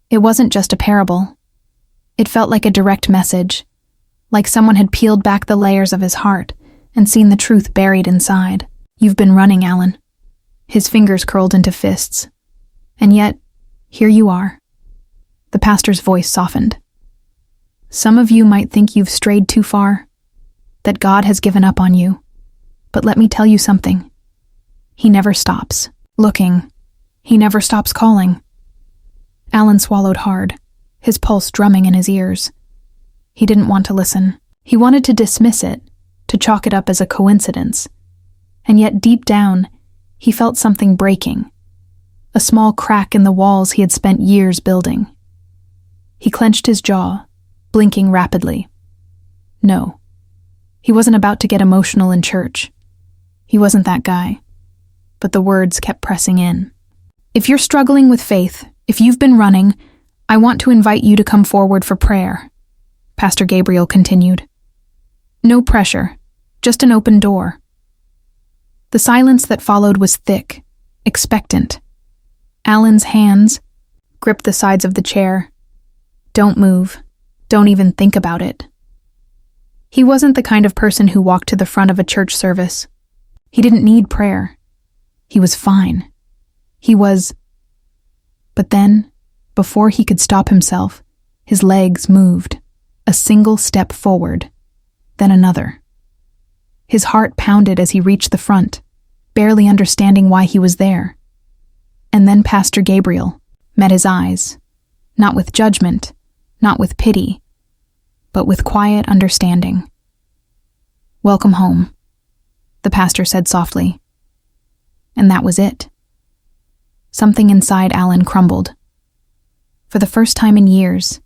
it wasn't just a parable. It felt like a direct message, like someone had peeled back the layers of his heart and seen the truth buried inside. "You've been running, Allan." His fingers curled into fists. "And yet, here you are." The pastor's voice softened. "Some of you might think you've strayed too far, that God has given up on you. But let me tell you something. He never stops looking. He never stops calling." Allan swallowed hard, his pulse drumming in his ears. He didn't want to listen. He wanted to dismiss it, to chalk it up as a coincidence. And yet deep down, he felt something breaking, a small crack in the walls he had spent years building. He clenched his jaw, blinking rapidly. No, he wasn't about to get emotional in church. He wasn't that guy. But the words kept pressing in. "If you're struggling with faith, if you've been running, I want to invite you to come forward for prayer," Pastor Gabriel continued. "No pressure, just an open door." The silence that followed was thick, expectant. Allan's hands gripped the sides of the chair. "Don't move. Don't even think about it." He wasn't the kind of person who walked to the front of a church service. He didn't need prayer. He was fine. He was... But then, before he could stop himself, his legs moved, a single step forward, then another. His heart pounded as he reached the front, barely understanding why he was there. And then Pastor Gabriel met his eyes, not with judgment, not with pity, but with quiet understanding. "Welcome home," the pastor said softly. And that was it. Something inside Allan crumbled. For the first time in years,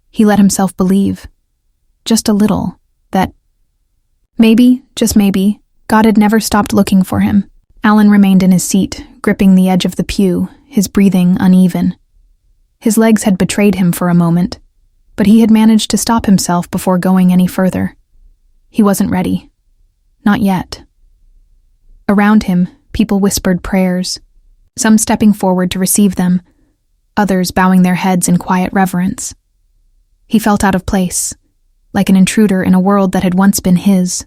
he let himself believe, just a little, that maybe, just maybe, God had never stopped looking for him. Allan remained in his seat, gripping the edge of the pew, his breathing uneven. His legs had betrayed him for a moment, but he had managed to stop himself before going any further. He wasn't ready. Not yet. Around him, people whispered prayers, some stepping forward to receive them, others bowing their heads in quiet reverence. He felt out of place, like an intruder in a world that had once been his,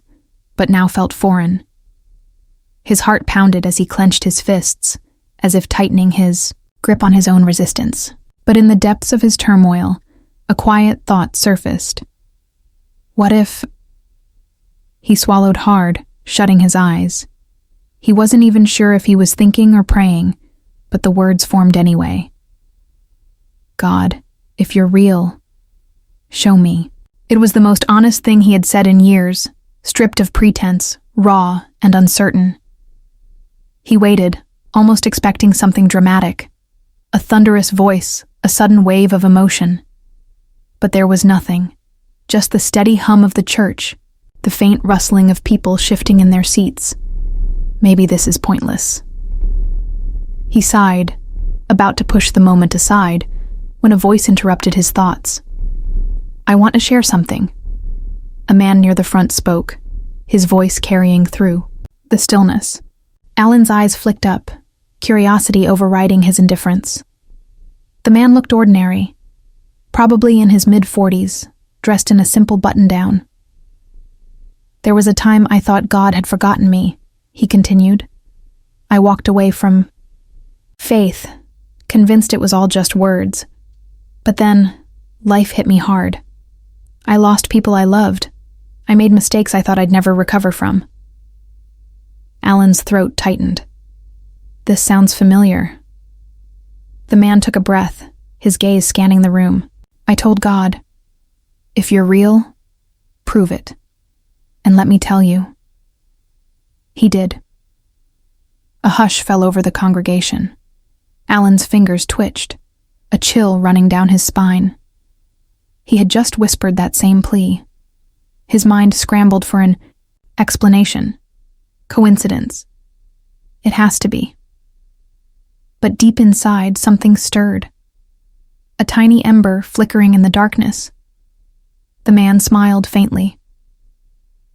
but now felt foreign. His heart pounded as he clenched his fists, as if tightening his grip on his own resistance. But in the depths of his turmoil, a quiet thought surfaced. What if... He swallowed hard, shutting his eyes. He wasn't even sure if he was thinking or praying, but the words formed anyway. "God, if you're real, show me." It was the most honest thing he had said in years, stripped of pretense, raw and uncertain. He waited, almost expecting something dramatic, a thunderous voice, a sudden wave of emotion. But there was nothing, just the steady hum of the church, the faint rustling of people shifting in their seats. Maybe this is pointless. He sighed, about to push the moment aside, when a voice interrupted his thoughts. "I want to share something." A man near the front spoke, his voice carrying through the stillness. Allan's eyes flicked up, curiosity overriding his indifference. The man looked ordinary. probably in his mid-40s, dressed in a simple button-down. "There was a time I thought God had forgotten me," he continued. "I walked away from faith, convinced it was all just words. But then, life hit me hard. I lost people I loved. I made mistakes I thought I'd never recover from." Allan's throat tightened. "This sounds familiar." The man took a breath, his gaze scanning the room. "I told God, if you're real, prove it. And let me tell you." He did. A hush fell over the congregation. Allan's fingers twitched, a chill running down his spine. He had just whispered that same plea. His mind scrambled for an explanation. Coincidence. It has to be. But deep inside, something stirred. A tiny ember flickering in the darkness. The man smiled faintly.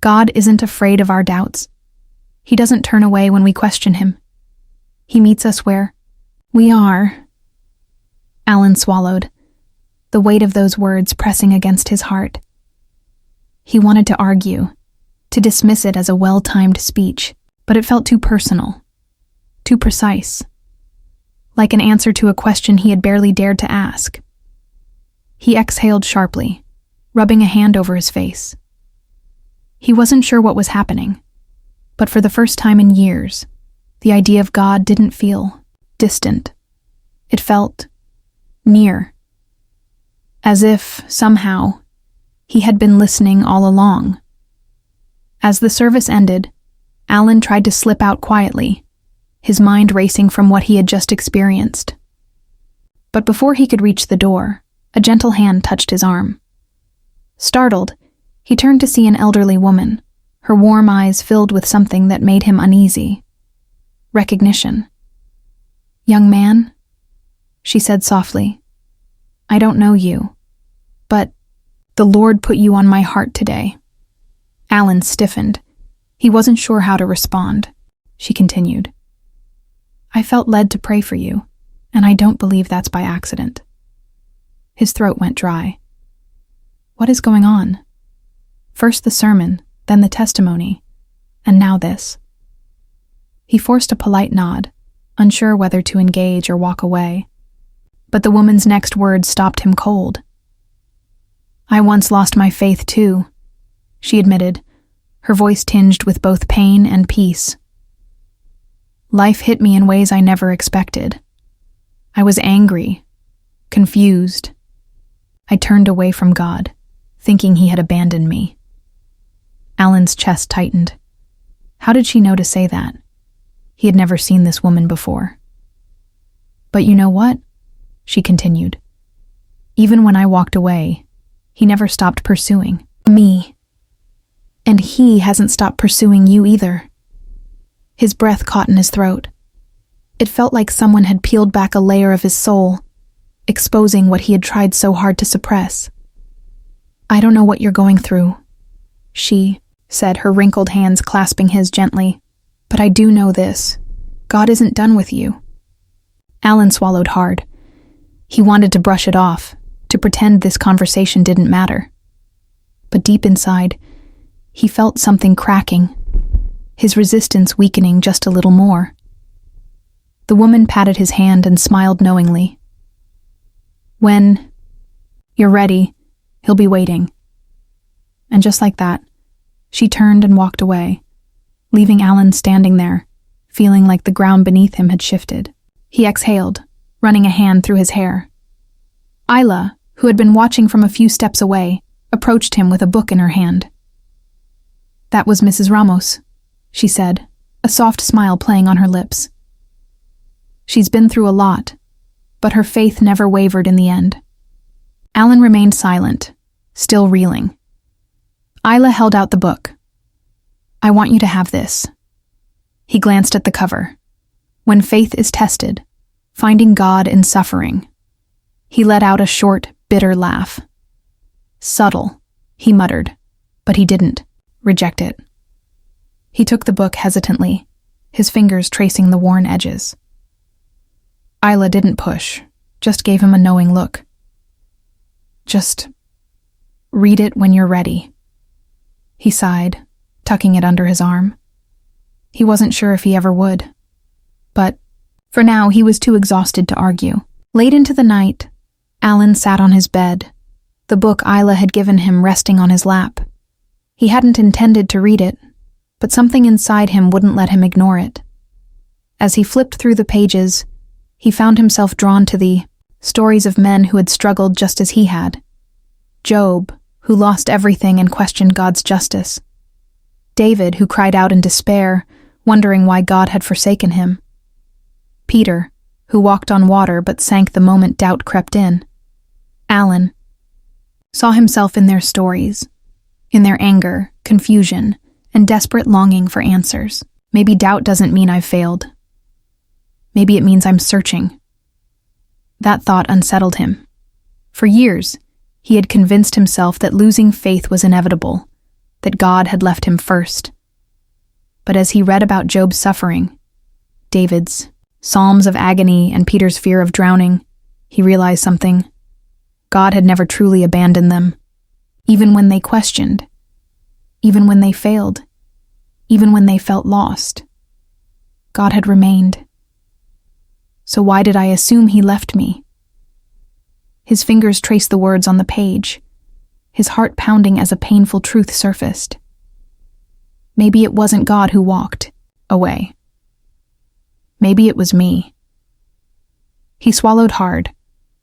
"God isn't afraid of our doubts. He doesn't turn away when we question him. He meets us where we are." Allan swallowed, the weight of those words pressing against his heart. He wanted to argue, to dismiss it as a well-timed speech, but it felt too personal, too precise, like an answer to a question he had barely dared to ask. He exhaled sharply, rubbing a hand over his face. He wasn't sure what was happening, but for the first time in years, the idea of God didn't feel distant. It felt near, as if, somehow, he had been listening all along. As the service ended, Allan tried to slip out quietly, his mind racing from what he had just experienced. But before he could reach the door, a gentle hand touched his arm. Startled, he turned to see an elderly woman, her warm eyes filled with something that made him uneasy. Recognition. "Young man," she said softly, "I don't know you, but the Lord put you on my heart today." Allan stiffened. He wasn't sure how to respond. She continued, "I felt led to pray for you, and I don't believe that's by accident." His throat went dry. What is going on? First the sermon, then the testimony, and now this. He forced a polite nod, unsure whether to engage or walk away. But the woman's next words stopped him cold. "I once lost my faith too," she admitted, her voice tinged with both pain and peace. "Life hit me in ways I never expected. I was angry, confused. I turned away from God, thinking he had abandoned me." Allan's chest tightened. How did she know to say that? He had never seen this woman before. "But you know what?" she continued. "Even when I walked away, he never stopped pursuing me. And he hasn't stopped pursuing you either." His breath caught in his throat. It felt like someone had peeled back a layer of his soul, exposing what he had tried so hard to suppress. "I don't know what you're going through," she said, her wrinkled hands clasping his gently, "but I do know this. God isn't done with you." Allan swallowed hard. He wanted to brush it off, to pretend this conversation didn't matter. But deep inside, he felt something cracking, his resistance weakening just a little more. The woman patted his hand and smiled knowingly. "When you're ready, he'll be waiting." And just like that, she turned and walked away, leaving Allan standing there, feeling like the ground beneath him had shifted. He exhaled, running a hand through his hair. Isla, who had been watching from a few steps away, approached him with a book in her hand. "That was Mrs. Ramos," she said, a soft smile playing on her lips. "She's been through a lot, but her faith never wavered in the end." Allan remained silent, still reeling. Isla held out the book. "I want you to have this." He glanced at the cover. "When faith is tested, finding God in suffering." He let out a short, bitter laugh. "Subtle," he muttered, but he didn't reject it. He took the book hesitantly, his fingers tracing the worn edges. Isla didn't push, just gave him a knowing look. Just read it when you're ready. He sighed, tucking it under his arm. He wasn't sure if he ever would. But for now, he was too exhausted to argue. Late into the night, Allan sat on his bed, the book Isla had given him resting on his lap. He hadn't intended to read it, but something inside him wouldn't let him ignore it. As he flipped through the pages, he found himself drawn to the stories of men who had struggled just as he had. Job, who lost everything and questioned God's justice. David, who cried out in despair, wondering why God had forsaken him. Peter, who walked on water but sank the moment doubt crept in. Allan saw himself in their stories, in their anger, confusion, and desperate longing for answers. Maybe doubt doesn't mean I've failed. Maybe it means I'm searching. That thought unsettled him. For years, he had convinced himself that losing faith was inevitable, that God had left him first. But as he read about Job's suffering, David's psalms of agony, and Peter's fear of drowning, he realized something. God had never truly abandoned them, even when they questioned, even when they failed, even when they felt lost. God had remained. So why did I assume he left me? His fingers traced the words on the page, his heart pounding as a painful truth surfaced. Maybe it wasn't God who walked away. Maybe it was me. He swallowed hard,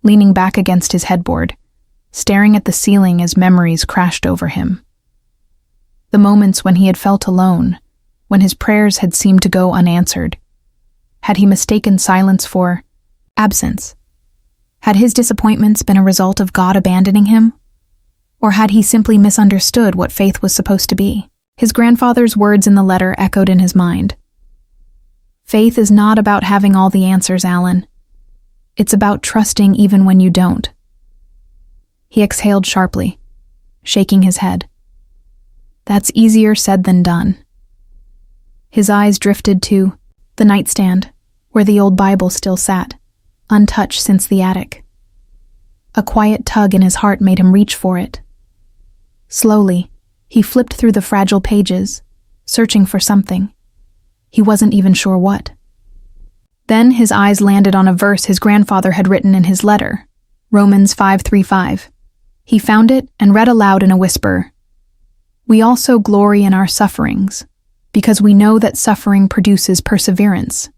leaning back against his headboard, staring at the ceiling as memories crashed over him. The moments when he had felt alone, when his prayers had seemed to go unanswered. Had he mistaken silence for absence? Had his disappointments been a result of God abandoning him? Or had he simply misunderstood what faith was supposed to be? His grandfather's words in the letter echoed in his mind. Faith is not about having all the answers, Allan. It's about trusting even when you don't. He exhaled sharply, shaking his head. That's easier said than done. His eyes drifted to the nightstand, where the old Bible still sat, untouched since the attic. A quiet tug in his heart made him reach for it. Slowly, he flipped through the fragile pages, searching for something. He wasn't even sure what. Then his eyes landed on a verse his grandfather had written in his letter, Romans 5:3-5. He found it and read aloud in a whisper, "We also glory in our sufferings, because we know that suffering produces perseverance.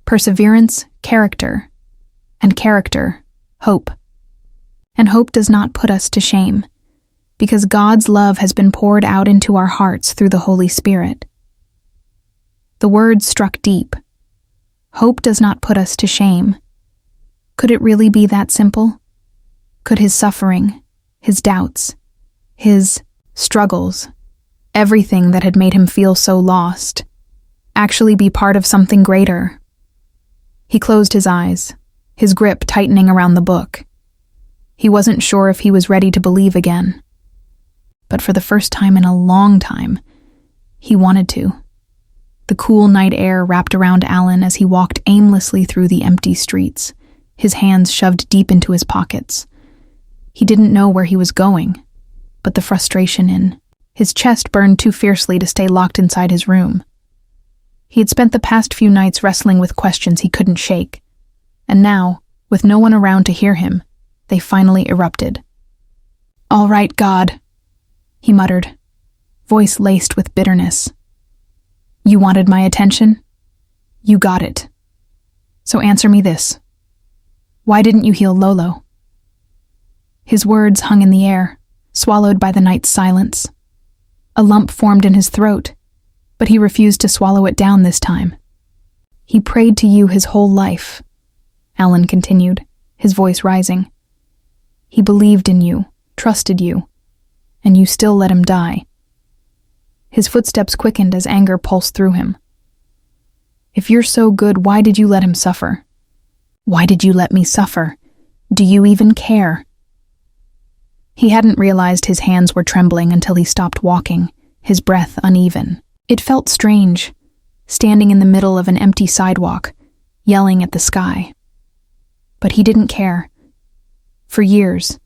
Perseverance, character, and character, hope. And hope does not put us to shame, because God's love has been poured out into our hearts through the Holy Spirit." The words struck deep. Hope does not put us to shame. Could it really be that simple? Could his suffering, his doubts, his struggles, everything that had made him feel so lost, actually be part of something greater? He closed his eyes, his grip tightening around the book. He wasn't sure if he was ready to believe again. But for the first time in a long time, he wanted to. The cool night air wrapped around Allan as he walked aimlessly through the empty streets, his hands shoved deep into his pockets. He didn't know where he was going, but the frustration in his chest burned too fiercely to stay locked inside his room. He had spent the past few nights wrestling with questions he couldn't shake, and now, with no one around to hear him, they finally erupted. "All right, God," he muttered, voice laced with bitterness. "You wanted my attention? You got it. So answer me this. Why didn't you heal Lolo?" His words hung in the air, swallowed by the night's silence. A lump formed in his throat, but he refused to swallow it down this time. "He prayed to you his whole life," Allan continued, his voice rising. "He believed in you, trusted you, and you still let him die." His footsteps quickened as anger pulsed through him. "If you're so good, why did you let him suffer? Why did you let me suffer? Do you even care?" He hadn't realized his hands were trembling until he stopped walking, his breath uneven. It felt strange, standing in the middle of an empty sidewalk, yelling at the sky. But he didn't care. For years,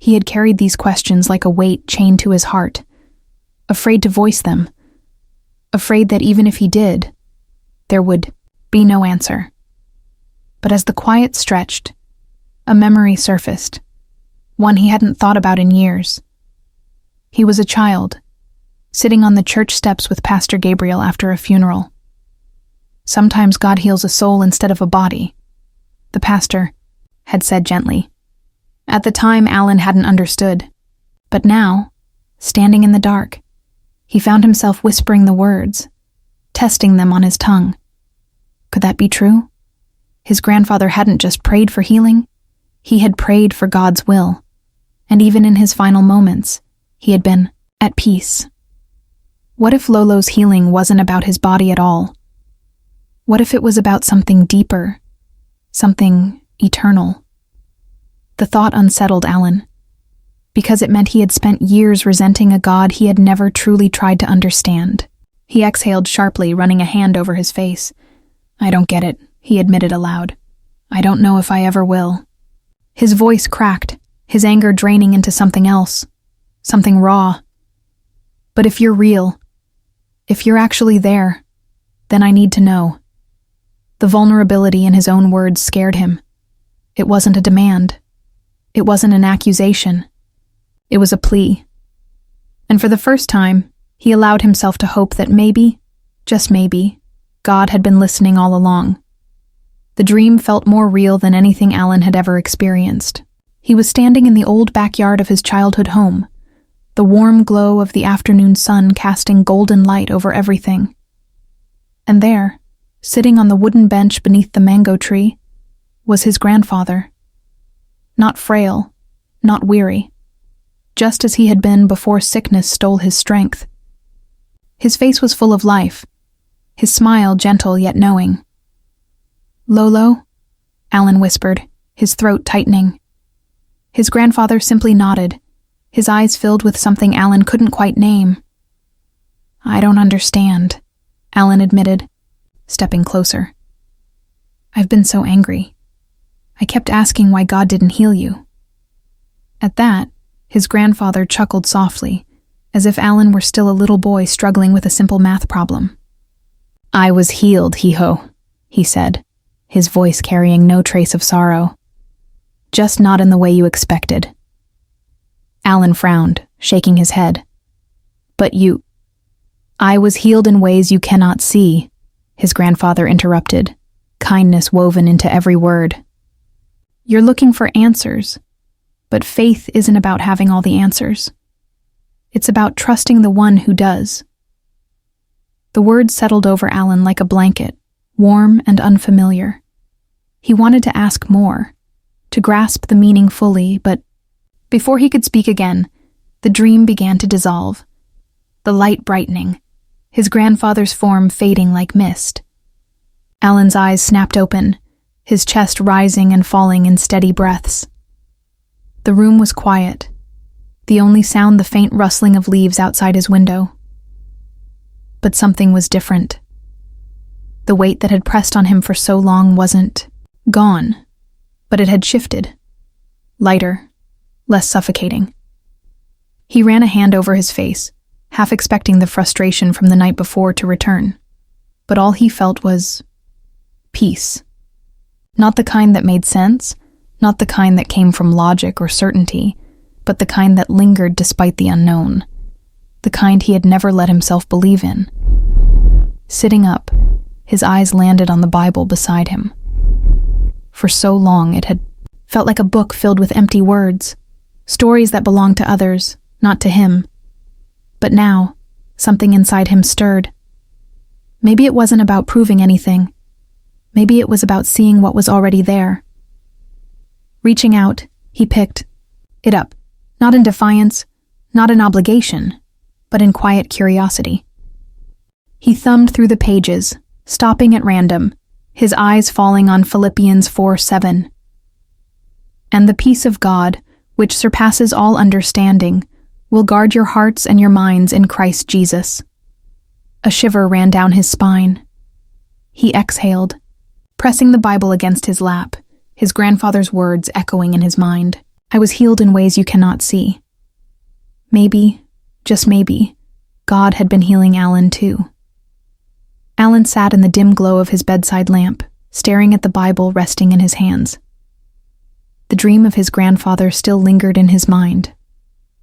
He had carried these questions like a weight chained to his heart, afraid to voice them, afraid that even if he did, there would be no answer. But as the quiet stretched, a memory surfaced, one he hadn't thought about in years. He was a child, sitting on the church steps with Pastor Gabriel after a funeral. "Sometimes God heals a soul instead of a body," the pastor had said gently. At the time, Allan hadn't understood. But now, standing in the dark, he found himself whispering the words, testing them on his tongue. Could that be true? His grandfather hadn't just prayed for healing, he had prayed for God's will. And even in his final moments, he had been at peace. What if Lolo's healing wasn't about his body at all? What if it was about something deeper, something eternal? The thought unsettled Allan, because it meant he had spent years resenting a God he had never truly tried to understand. He exhaled sharply, running a hand over his face. "I don't get it," he admitted aloud. "I don't know if I ever will." His voice cracked, his anger draining into something else, something raw. "But if you're real, if you're actually there, then I need to know." The vulnerability in his own words scared him. It wasn't a demand. It wasn't an accusation. It was a plea. And for the first time, he allowed himself to hope that maybe, just maybe, God had been listening all along. The dream felt more real than anything Allan had ever experienced. He was standing in the old backyard of his childhood home, the warm glow of the afternoon sun casting golden light over everything. And there, sitting on the wooden bench beneath the mango tree, was his grandfather. Not frail, not weary, just as he had been before sickness stole his strength. His face was full of life, his smile gentle yet knowing. "Lolo?" Allan whispered, his throat tightening. His grandfather simply nodded, his eyes filled with something Allan couldn't quite name. "I don't understand," Allan admitted, stepping closer. "I've been so angry. I kept asking why God didn't heal you." At that, his grandfather chuckled softly, as if Allan were still a little boy struggling with a simple math problem. "I was healed, Hee-ho," he said, his voice carrying no trace of sorrow. "Just not in the way you expected." Allan frowned, shaking his head. "But you—" "I was healed in ways you cannot see," his grandfather interrupted, kindness woven into every word. "You're looking for answers, but faith isn't about having all the answers. It's about trusting the one who does." The words settled over Allan like a blanket, warm and unfamiliar. He wanted to ask more, to grasp the meaning fully, but before he could speak again, the dream began to dissolve, the light brightening, his grandfather's form fading like mist. Allan's eyes snapped open, his chest rising and falling in steady breaths. The room was quiet, the only sound the faint rustling of leaves outside his window. But something was different. The weight that had pressed on him for so long wasn't gone, but it had shifted. Lighter, less suffocating. He ran a hand over his face, half expecting the frustration from the night before to return. But all he felt was peace. Not the kind that made sense, not the kind that came from logic or certainty, but the kind that lingered despite the unknown. The kind he had never let himself believe in. Sitting up, his eyes landed on the Bible beside him. For so long it had felt like a book filled with empty words, stories that belonged to others, not to him. But now, something inside him stirred. Maybe it wasn't about proving anything. Maybe it was about seeing what was already there. Reaching out, he picked it up, not in defiance, not in obligation, but in quiet curiosity. He thumbed through the pages, stopping at random, his eyes falling on Philippians 4:7. "And the peace of God, which surpasses all understanding, will guard your hearts and your minds in Christ Jesus." A shiver ran down his spine. He exhaled, pressing the Bible against his lap, his grandfather's words echoing in his mind. I was healed in ways you cannot see. Maybe, just maybe, God had been healing Allan too. Allan sat in the dim glow of his bedside lamp, staring at the Bible resting in his hands. The dream of his grandfather still lingered in his mind.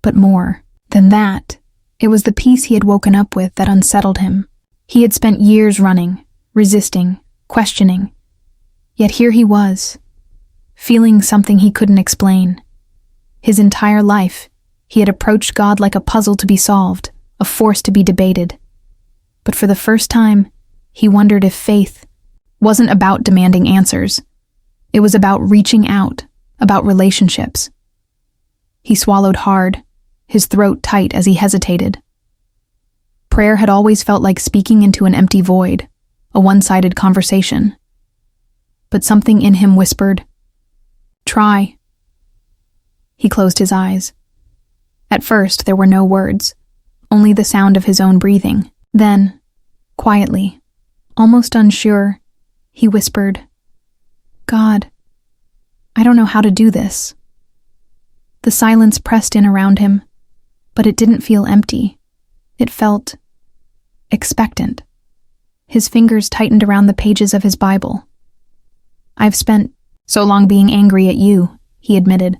But more than that, it was the peace he had woken up with that unsettled him. He had spent years running, resisting, questioning. Yet here he was, feeling something he couldn't explain. His entire life, he had approached God like a puzzle to be solved, a force to be debated. But for the first time, he wondered if faith wasn't about demanding answers. It was about reaching out, about relationships. He swallowed hard, his throat tight as he hesitated. Prayer had always felt like speaking into an empty void, a one-sided conversation. But something in him whispered, "Try." He closed his eyes. At first, there were no words, only the sound of his own breathing. Then, quietly, almost unsure, he whispered, "God, I don't know how to do this." The silence pressed in around him, but it didn't feel empty. It felt expectant. His fingers tightened around the pages of his Bible. "I've spent so long being angry at you," he admitted.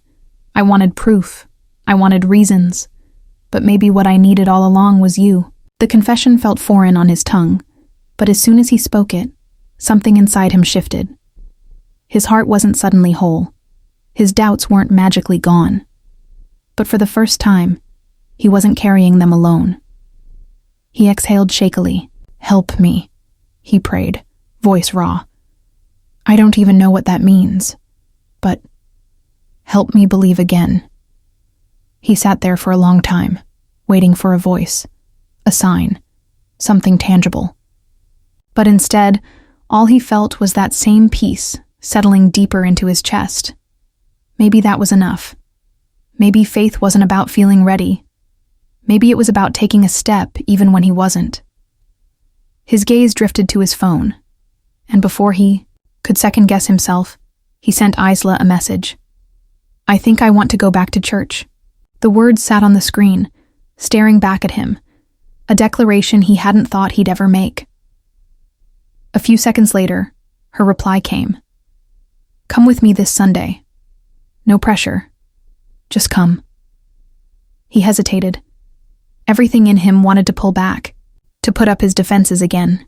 "I wanted proof. I wanted reasons. But maybe what I needed all along was you." The confession felt foreign on his tongue, but as soon as he spoke it, something inside him shifted. His heart wasn't suddenly whole. His doubts weren't magically gone. But for the first time, he wasn't carrying them alone. He exhaled shakily. "Help me," he prayed, voice raw. "I don't even know what that means, but help me believe again." He sat there for a long time, waiting for a voice, a sign, something tangible. But instead, all he felt was that same peace settling deeper into his chest. Maybe that was enough. Maybe faith wasn't about feeling ready. Maybe it was about taking a step even when he wasn't. His gaze drifted to his phone, and before he could second-guess himself, he sent Isla a message. "I think I want to go back to church." The words sat on the screen, staring back at him, a declaration he hadn't thought he'd ever make. A few seconds later, her reply came. "Come with me this Sunday. No pressure. Just come." He hesitated. Everything in him wanted to pull back, to put up his defenses again.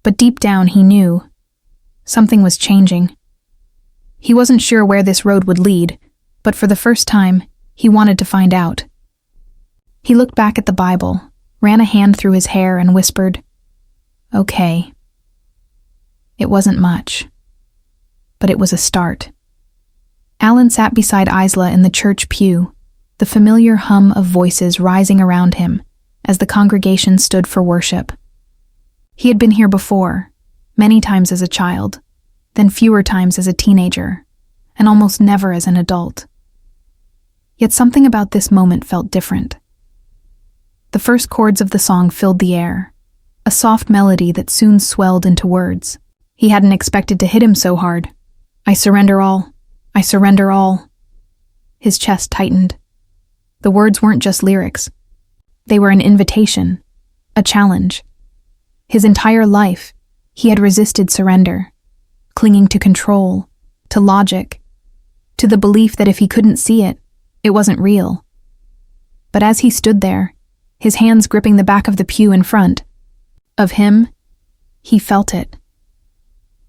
But deep down he knew something was changing. He wasn't sure where this road would lead, but for the first time, he wanted to find out. He looked back at the Bible, ran a hand through his hair and whispered, "Okay." It wasn't much, but it was a start. Allan sat beside Isla in the church pew, the familiar hum of voices rising around him as the congregation stood for worship. He had been here before, many times as a child, then fewer times as a teenager, and almost never as an adult. Yet something about this moment felt different. The first chords of the song filled the air, a soft melody that soon swelled into words. He hadn't expected to hit him so hard. "I surrender all. I surrender all." His chest tightened. The words weren't just lyrics. They were an invitation, a challenge. His entire life, he had resisted surrender, clinging to control, to logic, to the belief that if he couldn't see it, it wasn't real. But as he stood there, his hands gripping the back of the pew in front of him, he felt it.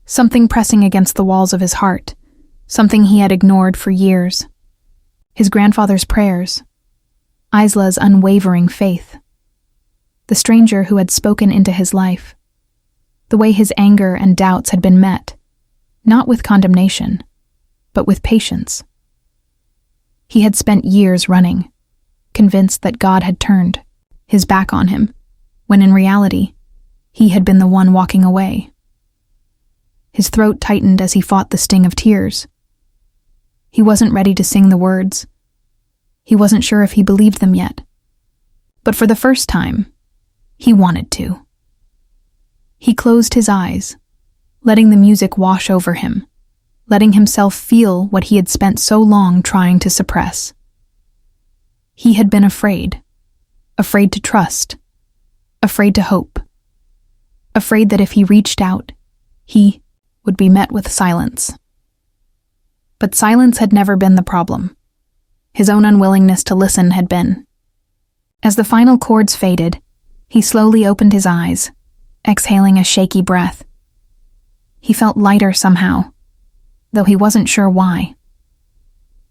Something pressing against the walls of his heart, something he had ignored for years. His grandfather's prayers, Isla's unwavering faith, the stranger who had spoken into his life, the way his anger and doubts had been met, not with condemnation, but with patience. He had spent years running, convinced that God had turned his back on him, when in reality, he had been the one walking away. His throat tightened as he fought the sting of tears. He wasn't ready to sing the words. He wasn't sure if he believed them yet. But for the first time, he wanted to. He closed his eyes, letting the music wash over him, letting himself feel what he had spent so long trying to suppress. He had been afraid to trust, afraid to hope, afraid that if he reached out, he would be met with silence. But silence had never been the problem. His own unwillingness to listen had been. As the final chords faded, he slowly opened his eyes, exhaling a shaky breath. He felt lighter somehow, though he wasn't sure why.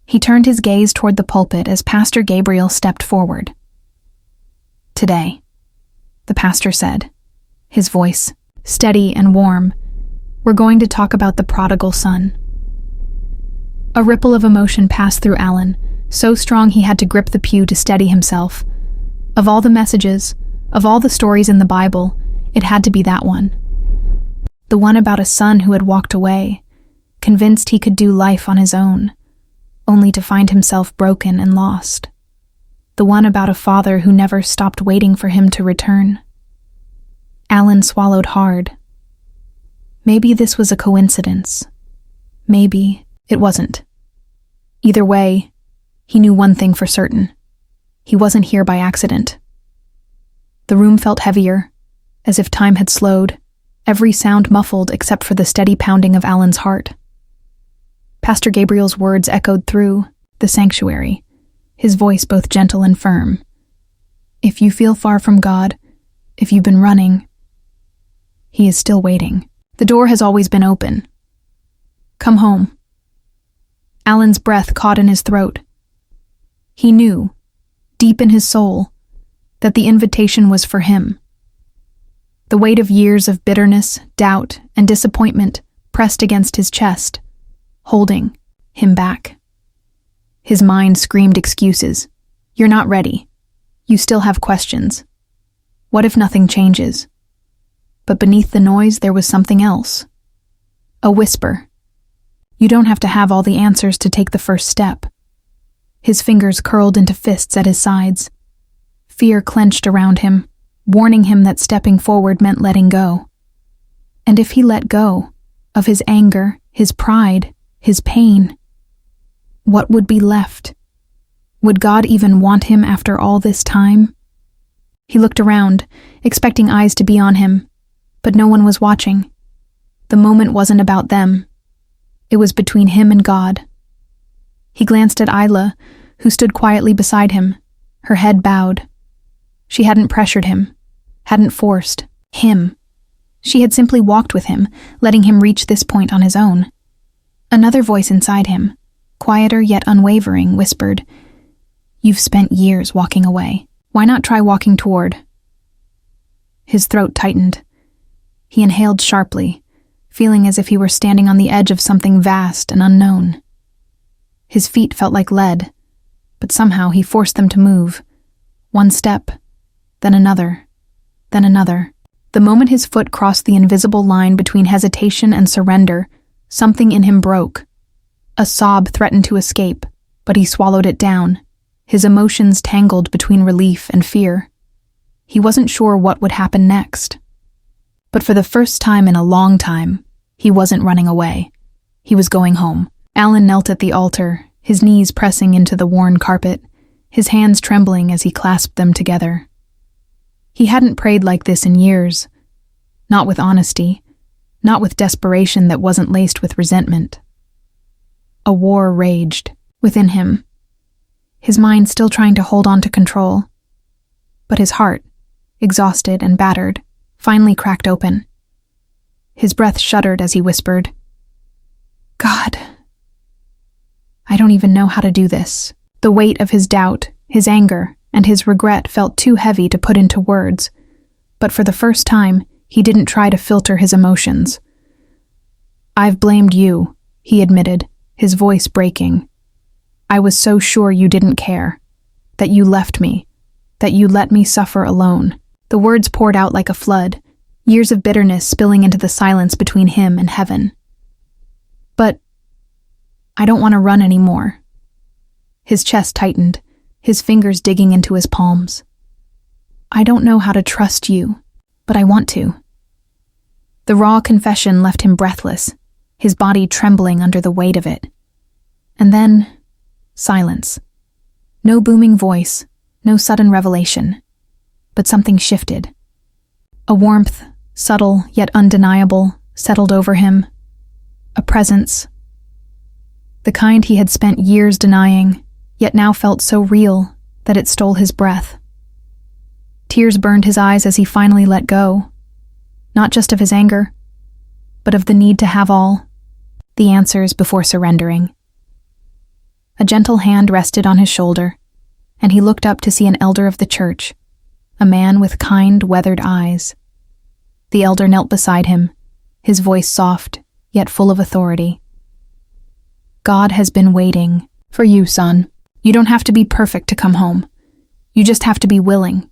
He turned his gaze toward the pulpit as Pastor Gabriel stepped forward. "Today," the pastor said, his voice steady and warm, "we're going to talk about the prodigal son." A ripple of emotion passed through Allan, so strong he had to grip the pew to steady himself. Of all the messages, of all the stories in the Bible, it had to be that one. The one about a son who had walked away, convinced he could do life on his own, only to find himself broken and lost. The one about a father who never stopped waiting for him to return. Allan swallowed hard. Maybe this was a coincidence. Maybe it wasn't. Either way, he knew one thing for certain. He wasn't here by accident. The room felt heavier, as if time had slowed, every sound muffled except for the steady pounding of Allan's heart. Pastor Gabriel's words echoed through the sanctuary, his voice both gentle and firm. "If you feel far from God, if you've been running, He is still waiting. The door has always been open. Come home." Allan's breath caught in his throat. He knew, deep in his soul, that the invitation was for him. The weight of years of bitterness, doubt, and disappointment pressed against his chest, holding him back. His mind screamed excuses. "You're not ready. You still have questions. What if nothing changes?" But beneath the noise there was something else. A whisper. "You don't have to have all the answers to take the first step." His fingers curled into fists at his sides. Fear clenched around him, warning him that stepping forward meant letting go. And if he let go of his anger, his pride, his pain, what would be left? Would God even want him after all this time? He looked around, expecting eyes to be on him, but no one was watching. The moment wasn't about them. It was between him and God. He glanced at Isla, who stood quietly beside him, her head bowed. She hadn't pressured him, hadn't forced him. She had simply walked with him, letting him reach this point on his own. Another voice inside him, quieter yet unwavering, whispered, "You've spent years walking away. Why not try walking toward?" His throat tightened. He inhaled sharply, feeling as if he were standing on the edge of something vast and unknown. His feet felt like lead, but somehow he forced them to move. One step, then another, then another. The moment his foot crossed the invisible line between hesitation and surrender, something in him broke. A sob threatened to escape, but he swallowed it down, his emotions tangled between relief and fear. He wasn't sure what would happen next. But for the first time in a long time, he wasn't running away. He was going home. Allan knelt at the altar, his knees pressing into the worn carpet, his hands trembling as he clasped them together. He hadn't prayed like this in years. Not with honesty, not with desperation that wasn't laced with resentment. A war raged within him, his mind still trying to hold on to control. But his heart, exhausted and battered, finally cracked open. His breath shuddered as he whispered, "God, I don't even know how to do this." The weight of his doubt, his anger, and his regret felt too heavy to put into words, but for the first time, he didn't try to filter his emotions. "I've blamed you," he admitted, his voice breaking. "I was so sure you didn't care, that you left me, that you let me suffer alone." The words poured out like a flood, years of bitterness spilling into the silence between him and heaven. "But I don't want to run anymore." His chest tightened, his fingers digging into his palms. "I don't know how to trust you, but I want to." The raw confession left him breathless. his body trembling under the weight of it. And then, silence. No booming voice, no sudden revelation. But something shifted. A warmth, subtle yet undeniable, settled over him. A presence. The kind he had spent years denying, yet now felt so real that it stole his breath. Tears burned his eyes as he finally let go, not just of his anger, but of the need to have all the answers before surrendering. A gentle hand rested on his shoulder, and he looked up to see an elder of the church, a man with kind, weathered eyes. The elder knelt beside him, his voice soft, yet full of authority. God has been waiting for you, son. You don't have to be perfect to come home. You just have to be willing.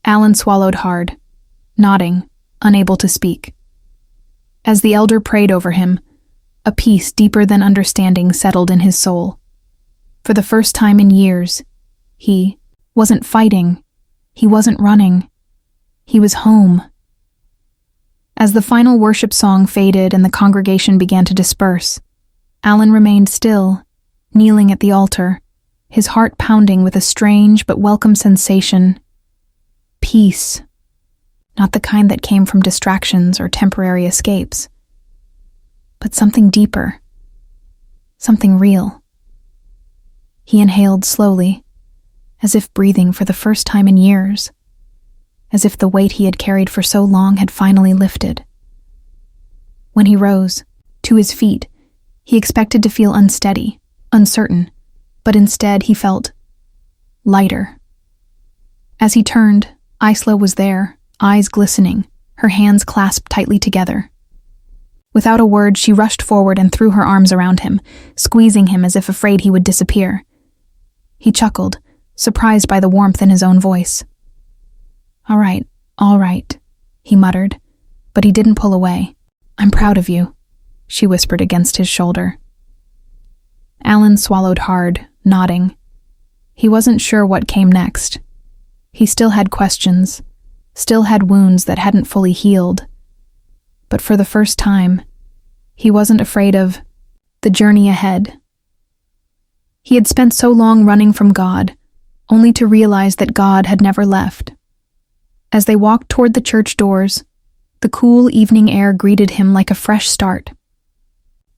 Allan swallowed hard, nodding, unable to speak. As the elder prayed over him, a peace deeper than understanding settled in his soul. For the first time in years, he wasn't fighting, he wasn't running, he was home. As the final worship song faded and the congregation began to disperse, Allan remained still, kneeling at the altar, his heart pounding with a strange but welcome sensation. Peace. Not the kind that came from distractions or temporary escapes, but something deeper, something real. He inhaled slowly, as if breathing for the first time in years, as if the weight he had carried for so long had finally lifted. When he rose, to his feet, he expected to feel unsteady, uncertain, but instead he felt lighter. As he turned, Isla was there, eyes glistening, her hands clasped tightly together. Without a word, she rushed forward and threw her arms around him, squeezing him as if afraid he would disappear. He chuckled, surprised by the warmth in his own voice. All right, he muttered, but he didn't pull away. I'm proud of you, she whispered against his shoulder. Allan swallowed hard, nodding. He wasn't sure what came next. He still had questions, still had wounds that hadn't fully healed. But for the first time, he wasn't afraid of the journey ahead. He had spent so long running from God, only to realize that God had never left. As they walked toward the church doors, the cool evening air greeted him like a fresh start.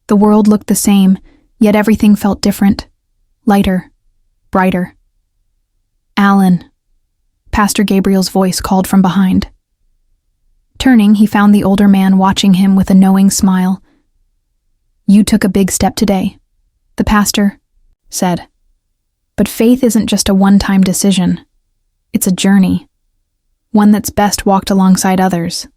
The world looked the same, yet everything felt different, lighter, brighter. Allan, Pastor Gabriel's voice called from behind. Turning, he found the older man watching him with a knowing smile. You took a big step today, the pastor said. But faith isn't just a one-time decision. It's a journey, one that's best walked alongside others.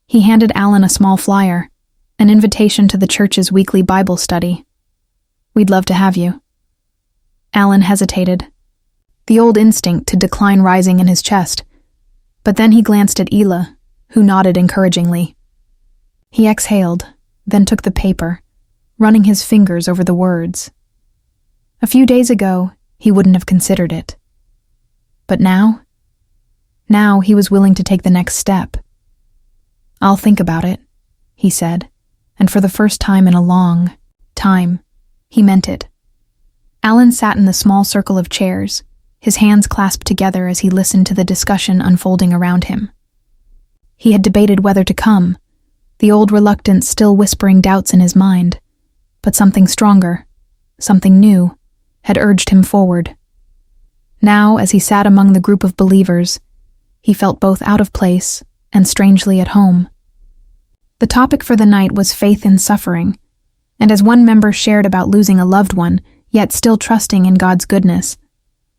He handed Allan a small flyer, an invitation to the church's weekly Bible study. We'd love to have you. Allan hesitated, the old instinct to decline rising in his chest, but then he glanced at Ela, who nodded encouragingly. He exhaled, then took the paper, running his fingers over the words. A few days ago, he wouldn't have considered it. But now he was willing to take the next step. I'll think about it, he said, and for the first time in a long time, he meant it. Allan sat in the small circle of chairs, his hands clasped together as he listened to the discussion unfolding around him. He had debated whether to come, the old reluctance still whispering doubts in his mind, but something stronger, something new, had urged him forward. Now, as he sat among the group of believers, he felt both out of place and strangely at home. The topic for the night was faith in suffering, and as one member shared about losing a loved one, yet still trusting in God's goodness,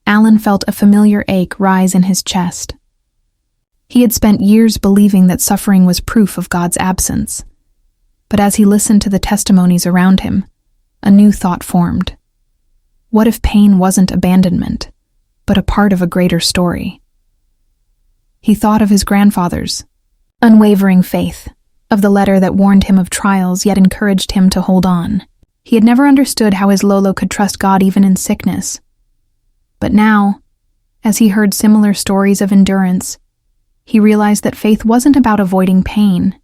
Allan felt a familiar ache rise in his chest. He had spent years believing that suffering was proof of God's absence, but as he listened to the testimonies around him, a new thought formed. What if pain wasn't abandonment, but a part of a greater story? He thought of his grandfather's unwavering faith, of the letter that warned him of trials yet encouraged him to hold on. He had never understood how his Lolo could trust God even in sickness. But now, as he heard similar stories of endurance, he realized that faith wasn't about avoiding pain.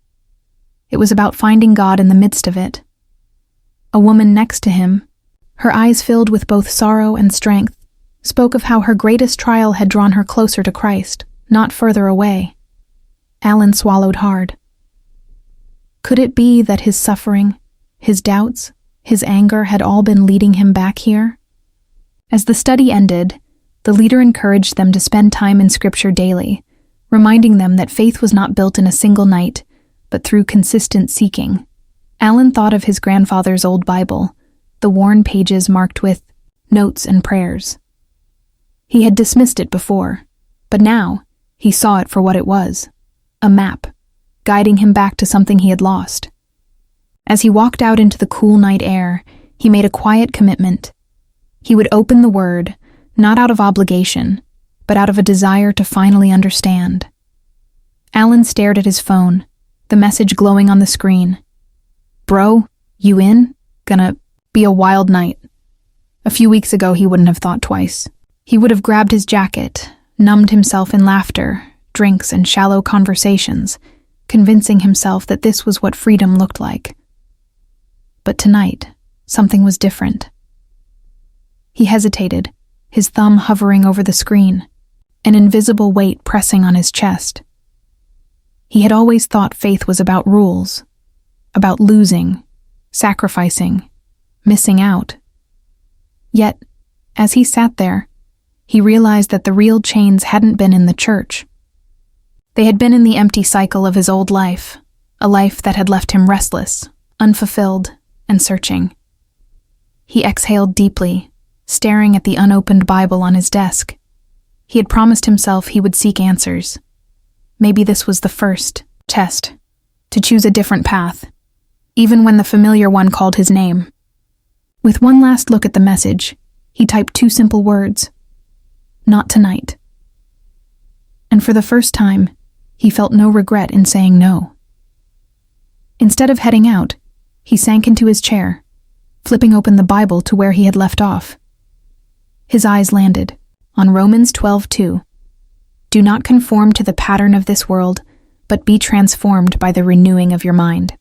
It was about finding God in the midst of it. A woman next to him, her eyes filled with both sorrow and strength, spoke of how her greatest trial had drawn her closer to Christ, not further away. Allan swallowed hard. Could it be that his suffering, his doubts, his anger had all been leading him back here? As the study ended, the leader encouraged them to spend time in Scripture daily, reminding them that faith was not built in a single night, but through consistent seeking. Allan thought of his grandfather's old Bible, the worn pages marked with notes and prayers. He had dismissed it before, but now he saw it for what it was, a map, guiding him back to something he had lost. As he walked out into the cool night air, he made a quiet commitment. He would open the Word, not out of obligation, but out of a desire to finally understand. Allan stared at his phone, the message glowing on the screen. "Bro, you in? Gonna be a wild night." A few weeks ago, he wouldn't have thought twice. He would have grabbed his jacket, numbed himself in laughter, drinks, and shallow conversations, convincing himself that this was what freedom looked like. But tonight, something was different. He hesitated, his thumb hovering over the screen, an invisible weight pressing on his chest. He had always thought faith was about rules, about losing, sacrificing, missing out. Yet, as he sat there, he realized that the real chains hadn't been in the church. They had been in the empty cycle of his old life, a life that had left him restless, unfulfilled, and searching. He exhaled deeply, staring at the unopened Bible on his desk. He had promised himself he would seek answers. Maybe this was the first test, to choose a different path, even when the familiar one called his name. With one last look at the message, he typed 2 simple words: "Not tonight." And for the first time, he felt no regret in saying no. Instead of heading out, he sank into his chair, flipping open the Bible to where he had left off. His eyes landed on Romans 12:2. "Do not conform to the pattern of this world, but be transformed by the renewing of your mind."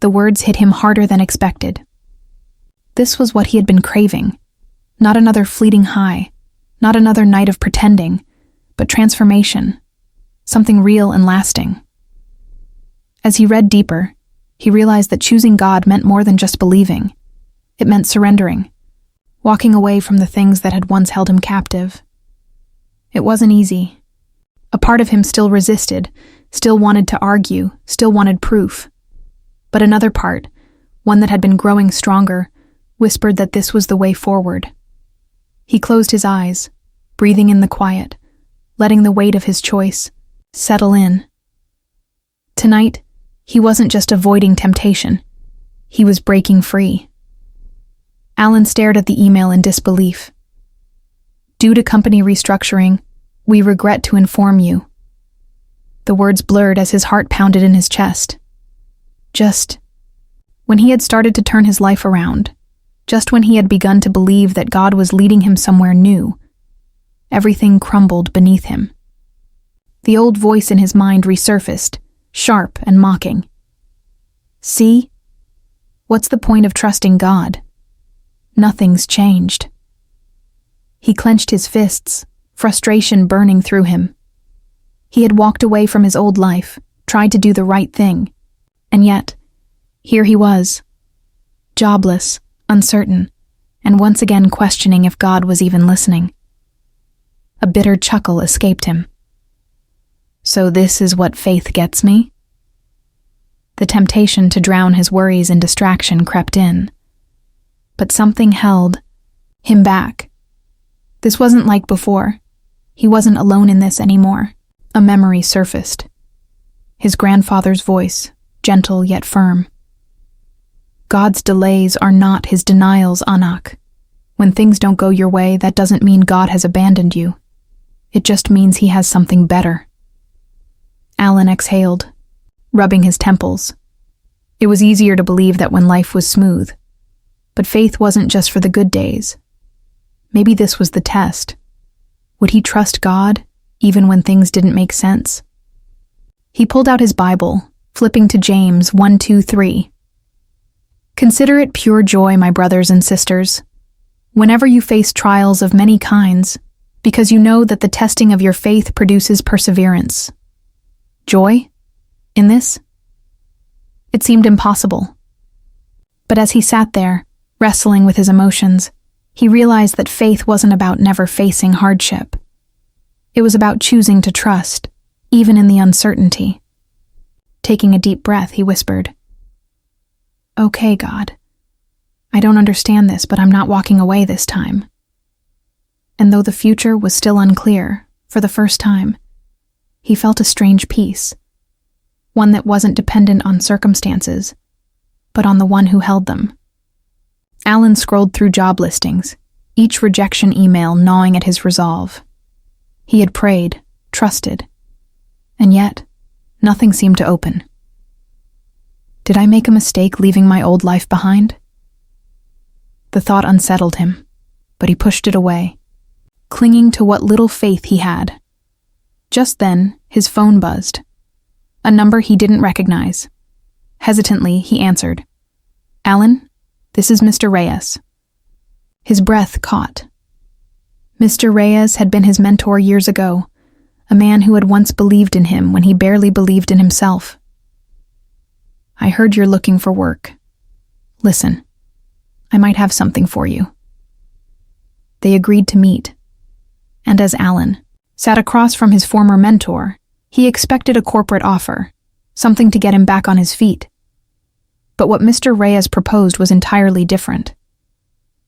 The words hit him harder than expected. This was what he had been craving. Not another fleeting high, not another night of pretending, but transformation, something real and lasting. As he read deeper, he realized that choosing God meant more than just believing. It meant surrendering, walking away from the things that had once held him captive. It wasn't easy. A part of him still resisted, still wanted to argue, still wanted proof. But another part, one that had been growing stronger, whispered that this was the way forward. He closed his eyes, breathing in the quiet, letting the weight of his choice settle in. Tonight, he wasn't just avoiding temptation. He was breaking free. Allan stared at the email in disbelief. "Due to company restructuring, we regret to inform you." The words blurred as his heart pounded in his chest. Just when he had started to turn his life around, just when he had begun to believe that God was leading him somewhere new, everything crumbled beneath him. The old voice in his mind resurfaced, sharp and mocking. "See? What's the point of trusting God? Nothing's changed." He clenched his fists, frustration burning through him. He had walked away from his old life, tried to do the right thing, and yet, here he was, jobless, uncertain, and once again questioning if God was even listening. A bitter chuckle escaped him. "So this is what faith gets me?" The temptation to drown his worries in distraction crept in. But something held him back. This wasn't like before. He wasn't alone in this anymore. A memory surfaced. His grandfather's voice, gentle yet firm. "God's delays are not his denials, Anak. When things don't go your way, that doesn't mean God has abandoned you. It just means he has something better." Allan exhaled, rubbing his temples. It was easier to believe that when life was smooth. But faith wasn't just for the good days. Maybe this was the test. Would he trust God, even when things didn't make sense? He pulled out his Bible, flipping to James 1:2-3. Consider it pure joy, my brothers and sisters, whenever you face trials of many kinds, because you know that the testing of your faith produces perseverance. Joy? In this? It seemed impossible. But as he sat there, wrestling with his emotions, he realized that faith wasn't about never facing hardship. It was about choosing to trust, even in the uncertainty. Taking a deep breath, he whispered, "Okay, God. I don't understand this, but I'm not walking away this time." And though the future was still unclear, for the first time, he felt a strange peace, one that wasn't dependent on circumstances, but on the one who held them. Allan scrolled through job listings, each rejection email gnawing at his resolve. He had prayed, trusted, and yet, nothing seemed to open. Did I make a mistake leaving my old life behind? The thought unsettled him, but he pushed it away, clinging to what little faith he had. Just then, his phone buzzed. A number he didn't recognize. Hesitantly, he answered. "Allan, this is Mr. Reyes." His breath caught. Mr. Reyes had been his mentor years ago, a man who had once believed in him when he barely believed in himself. "I heard you're looking for work. Listen, I might have something for you." They agreed to meet, and as Allan sat across from his former mentor, he expected a corporate offer, something to get him back on his feet. But what Mr. Reyes proposed was entirely different.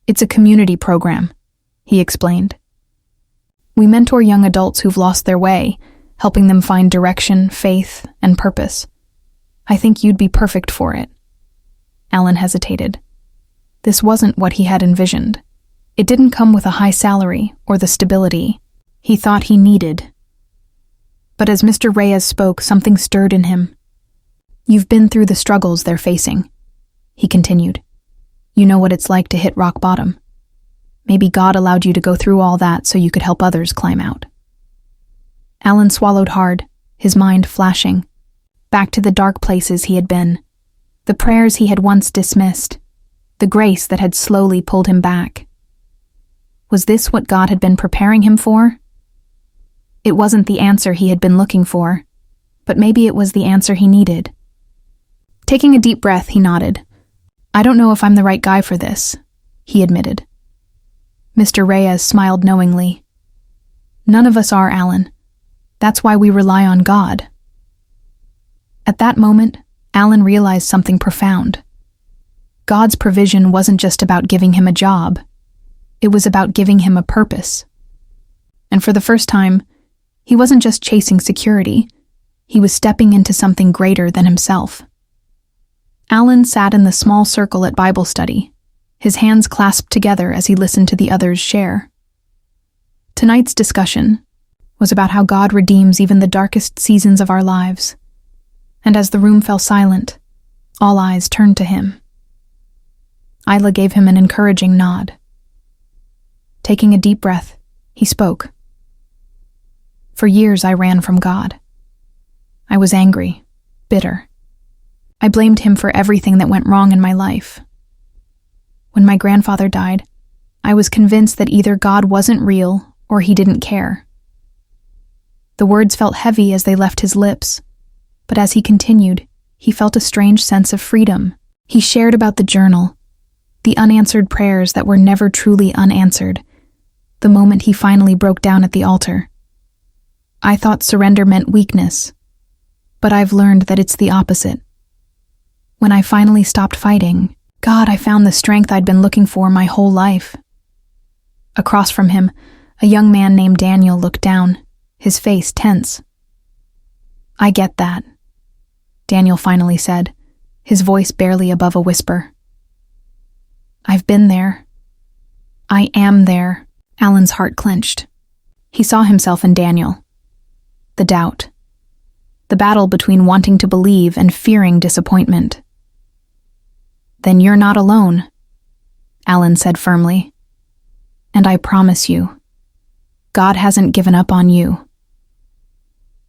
"It's a community program," he explained. "We mentor young adults who've lost their way, helping them find direction, faith, and purpose. I think you'd be perfect for it." Allan hesitated. This wasn't what he had envisioned. It didn't come with a high salary or the stability he thought he needed. But as Mr. Reyes spoke, something stirred in him. "You've been through the struggles they're facing," he continued. "You know what it's like to hit rock bottom. Maybe God allowed you to go through all that so you could help others climb out." Allan swallowed hard, his mind flashing, back to the dark places he had been, the prayers he had once dismissed, the grace that had slowly pulled him back. Was this what God had been preparing him for? It wasn't the answer he had been looking for, but maybe it was the answer he needed. Taking a deep breath, he nodded. "I don't know if I'm the right guy for this," he admitted. Mr. Reyes smiled knowingly. "None of us are, Allan. That's why we rely on God." At that moment, Allan realized something profound. God's provision wasn't just about giving him a job. It was about giving him a purpose. And for the first time, he wasn't just chasing security. He was stepping into something greater than himself. Allan sat in the small circle at Bible study, his hands clasped together as he listened to the others share. Tonight's discussion was about how God redeems even the darkest seasons of our lives. And as the room fell silent, all eyes turned to him. Isla gave him an encouraging nod. Taking a deep breath, he spoke. "For years I ran from God. I was angry, bitter. I blamed him for everything that went wrong in my life. When my grandfather died, I was convinced that either God wasn't real or he didn't care." The words felt heavy as they left his lips, but as he continued, he felt a strange sense of freedom. He shared about the journal, the unanswered prayers that were never truly unanswered, the moment he finally broke down at the altar. "I thought surrender meant weakness, but I've learned that it's the opposite. When I finally stopped fighting, God, I found the strength I'd been looking for my whole life." Across from him, a young man named Daniel looked down, his face tense. "I get that," Daniel finally said, his voice barely above a whisper. "I've been there. I am there." Allan's heart clenched. He saw himself in Daniel. The doubt. The battle between wanting to believe and fearing disappointment. "Then you're not alone," Allan said firmly. "And I promise you, God hasn't given up on you."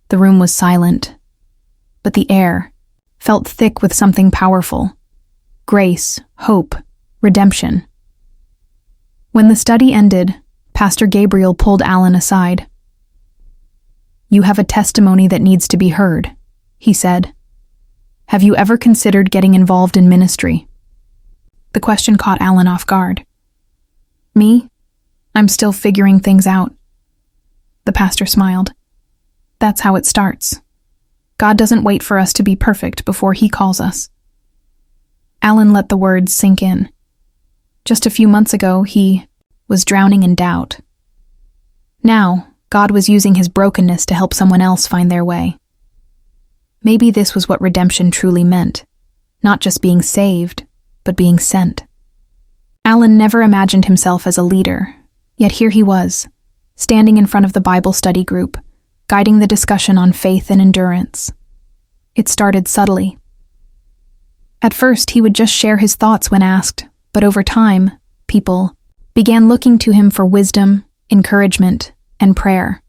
The room was silent, but the air, felt thick with something powerful: grace, hope, redemption. When the study ended, Pastor Gabriel pulled Allan aside. "You have a testimony that needs to be heard," he said. "Have you ever considered getting involved in ministry?" The question caught Allan off guard. "Me? I'm still figuring things out." The pastor smiled. "That's how it starts. God doesn't wait for us to be perfect before he calls us." Allan let the words sink in. Just a few months ago, he was drowning in doubt. Now, God was using his brokenness to help someone else find their way. Maybe this was what redemption truly meant, not just being saved, but being sent. Allan never imagined himself as a leader, yet here he was, standing in front of the Bible study group, guiding the discussion on faith and endurance. It started subtly. At first, he would just share his thoughts when asked, but over time, people began looking to him for wisdom, encouragement, and prayer.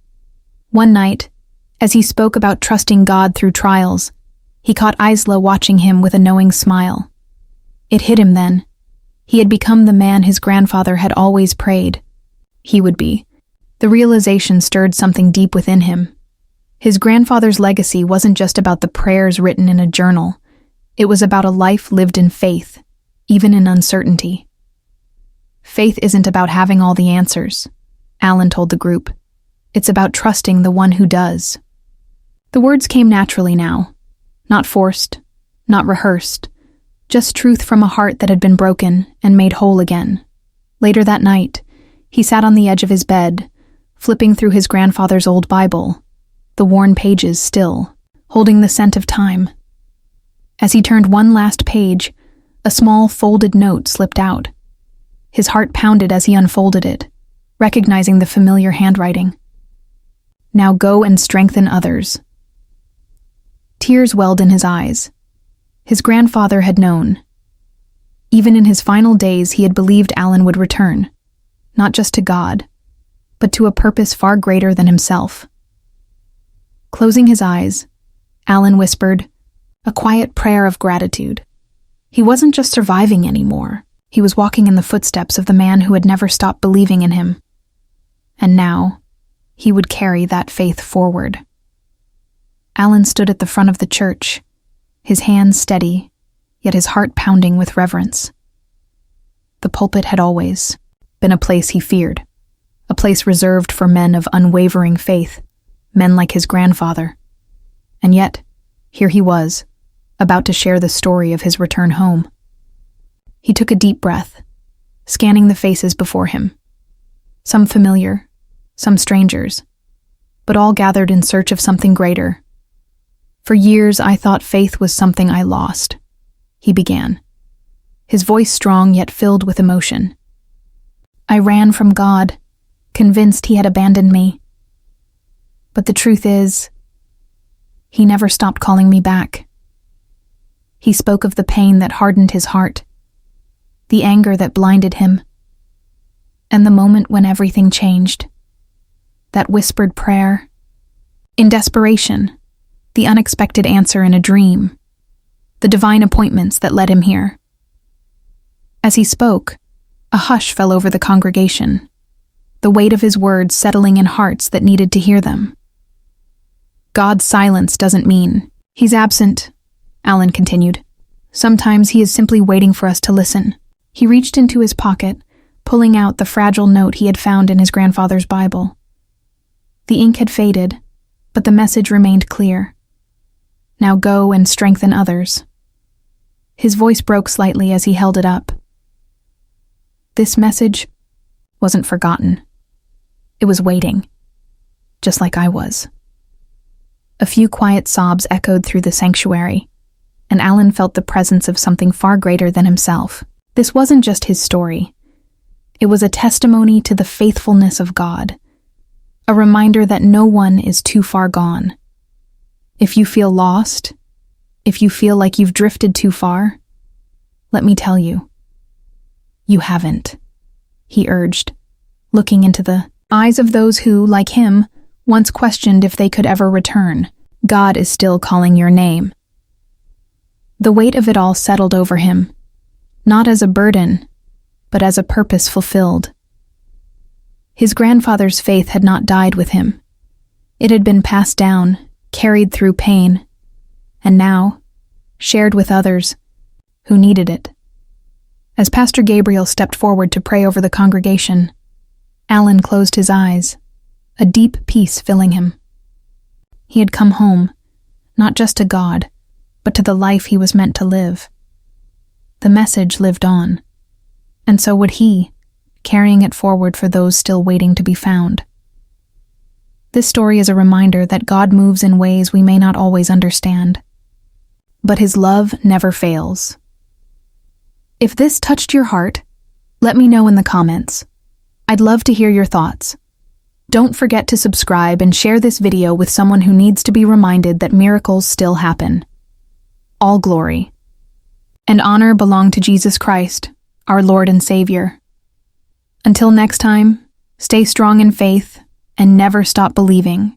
One night, as he spoke about trusting God through trials, he caught Isla watching him with a knowing smile. It hit him then. He had become the man his grandfather had always prayed he would be. The realization stirred something deep within him. His grandfather's legacy wasn't just about the prayers written in a journal. It was about a life lived in faith, even in uncertainty. "Faith isn't about having all the answers," Allan told the group. "It's about trusting the one who does." The words came naturally now, not forced, not rehearsed, just truth from a heart that had been broken and made whole again. Later that night, he sat on the edge of his bed, flipping through his grandfather's old Bible, the worn pages still, holding the scent of time. As he turned one last page, a small folded note slipped out. His heart pounded as he unfolded it, recognizing the familiar handwriting. "Now go and strengthen others." Tears welled in his eyes. His grandfather had known. Even in his final days, he had believed Allan would return, not just to God, but to a purpose far greater than himself. Closing his eyes, Allan whispered, a quiet prayer of gratitude. He wasn't just surviving anymore. He was walking in the footsteps of the man who had never stopped believing in him. And now, he would carry that faith forward. Allan stood at the front of the church, his hands steady, yet his heart pounding with reverence. The pulpit had always been a place he feared, a place reserved for men of unwavering faith, men like his grandfather. And yet, here he was, about to share the story of his return home. He took a deep breath, scanning the faces before him. Some familiar, some strangers, but all gathered in search of something greater. "For years I thought faith was something I lost," he began, his voice strong yet filled with emotion. "I ran from God, convinced he had abandoned me. But the truth is, he never stopped calling me back." He spoke of the pain that hardened his heart, the anger that blinded him, and the moment when everything changed. That whispered prayer. In desperation, the unexpected answer in a dream, the divine appointments that led him here. As he spoke, a hush fell over the congregation, the weight of his words settling in hearts that needed to hear them. "God's silence doesn't mean he's absent," Allan continued. "Sometimes he is simply waiting for us to listen." He reached into his pocket, pulling out the fragile note he had found in his grandfather's Bible. The ink had faded, but the message remained clear. "Now go and strengthen others." His voice broke slightly as he held it up. This message wasn't forgotten. It was waiting, just like I was. A few quiet sobs echoed through the sanctuary, and Allan felt the presence of something far greater than himself. This wasn't just his story. It was a testimony to the faithfulness of God, a reminder that no one is too far gone. If you feel lost, if you feel like you've drifted too far, let me tell you, you haven't, he urged, looking into the eyes of those who, like him, once questioned if they could ever return. God is still calling your name. The weight of it all settled over him, not as a burden, but as a purpose fulfilled. His grandfather's faith had not died with him. It had been passed down, carried through pain, and now shared with others who needed it. As Pastor Gabriel stepped forward to pray over the congregation, Allan closed his eyes, a deep peace filling him. He had come home, not just to God, but to the life he was meant to live. The message lived on, and so would he, carrying it forward for those still waiting to be found. This story is a reminder that God moves in ways we may not always understand, but his love never fails. If this touched your heart, let me know in the comments. I'd love to hear your thoughts. Don't forget to subscribe and share this video with someone who needs to be reminded that miracles still happen. All glory and honor belong to Jesus Christ, our Lord and Savior. Until next time, stay strong in faith and never stop believing.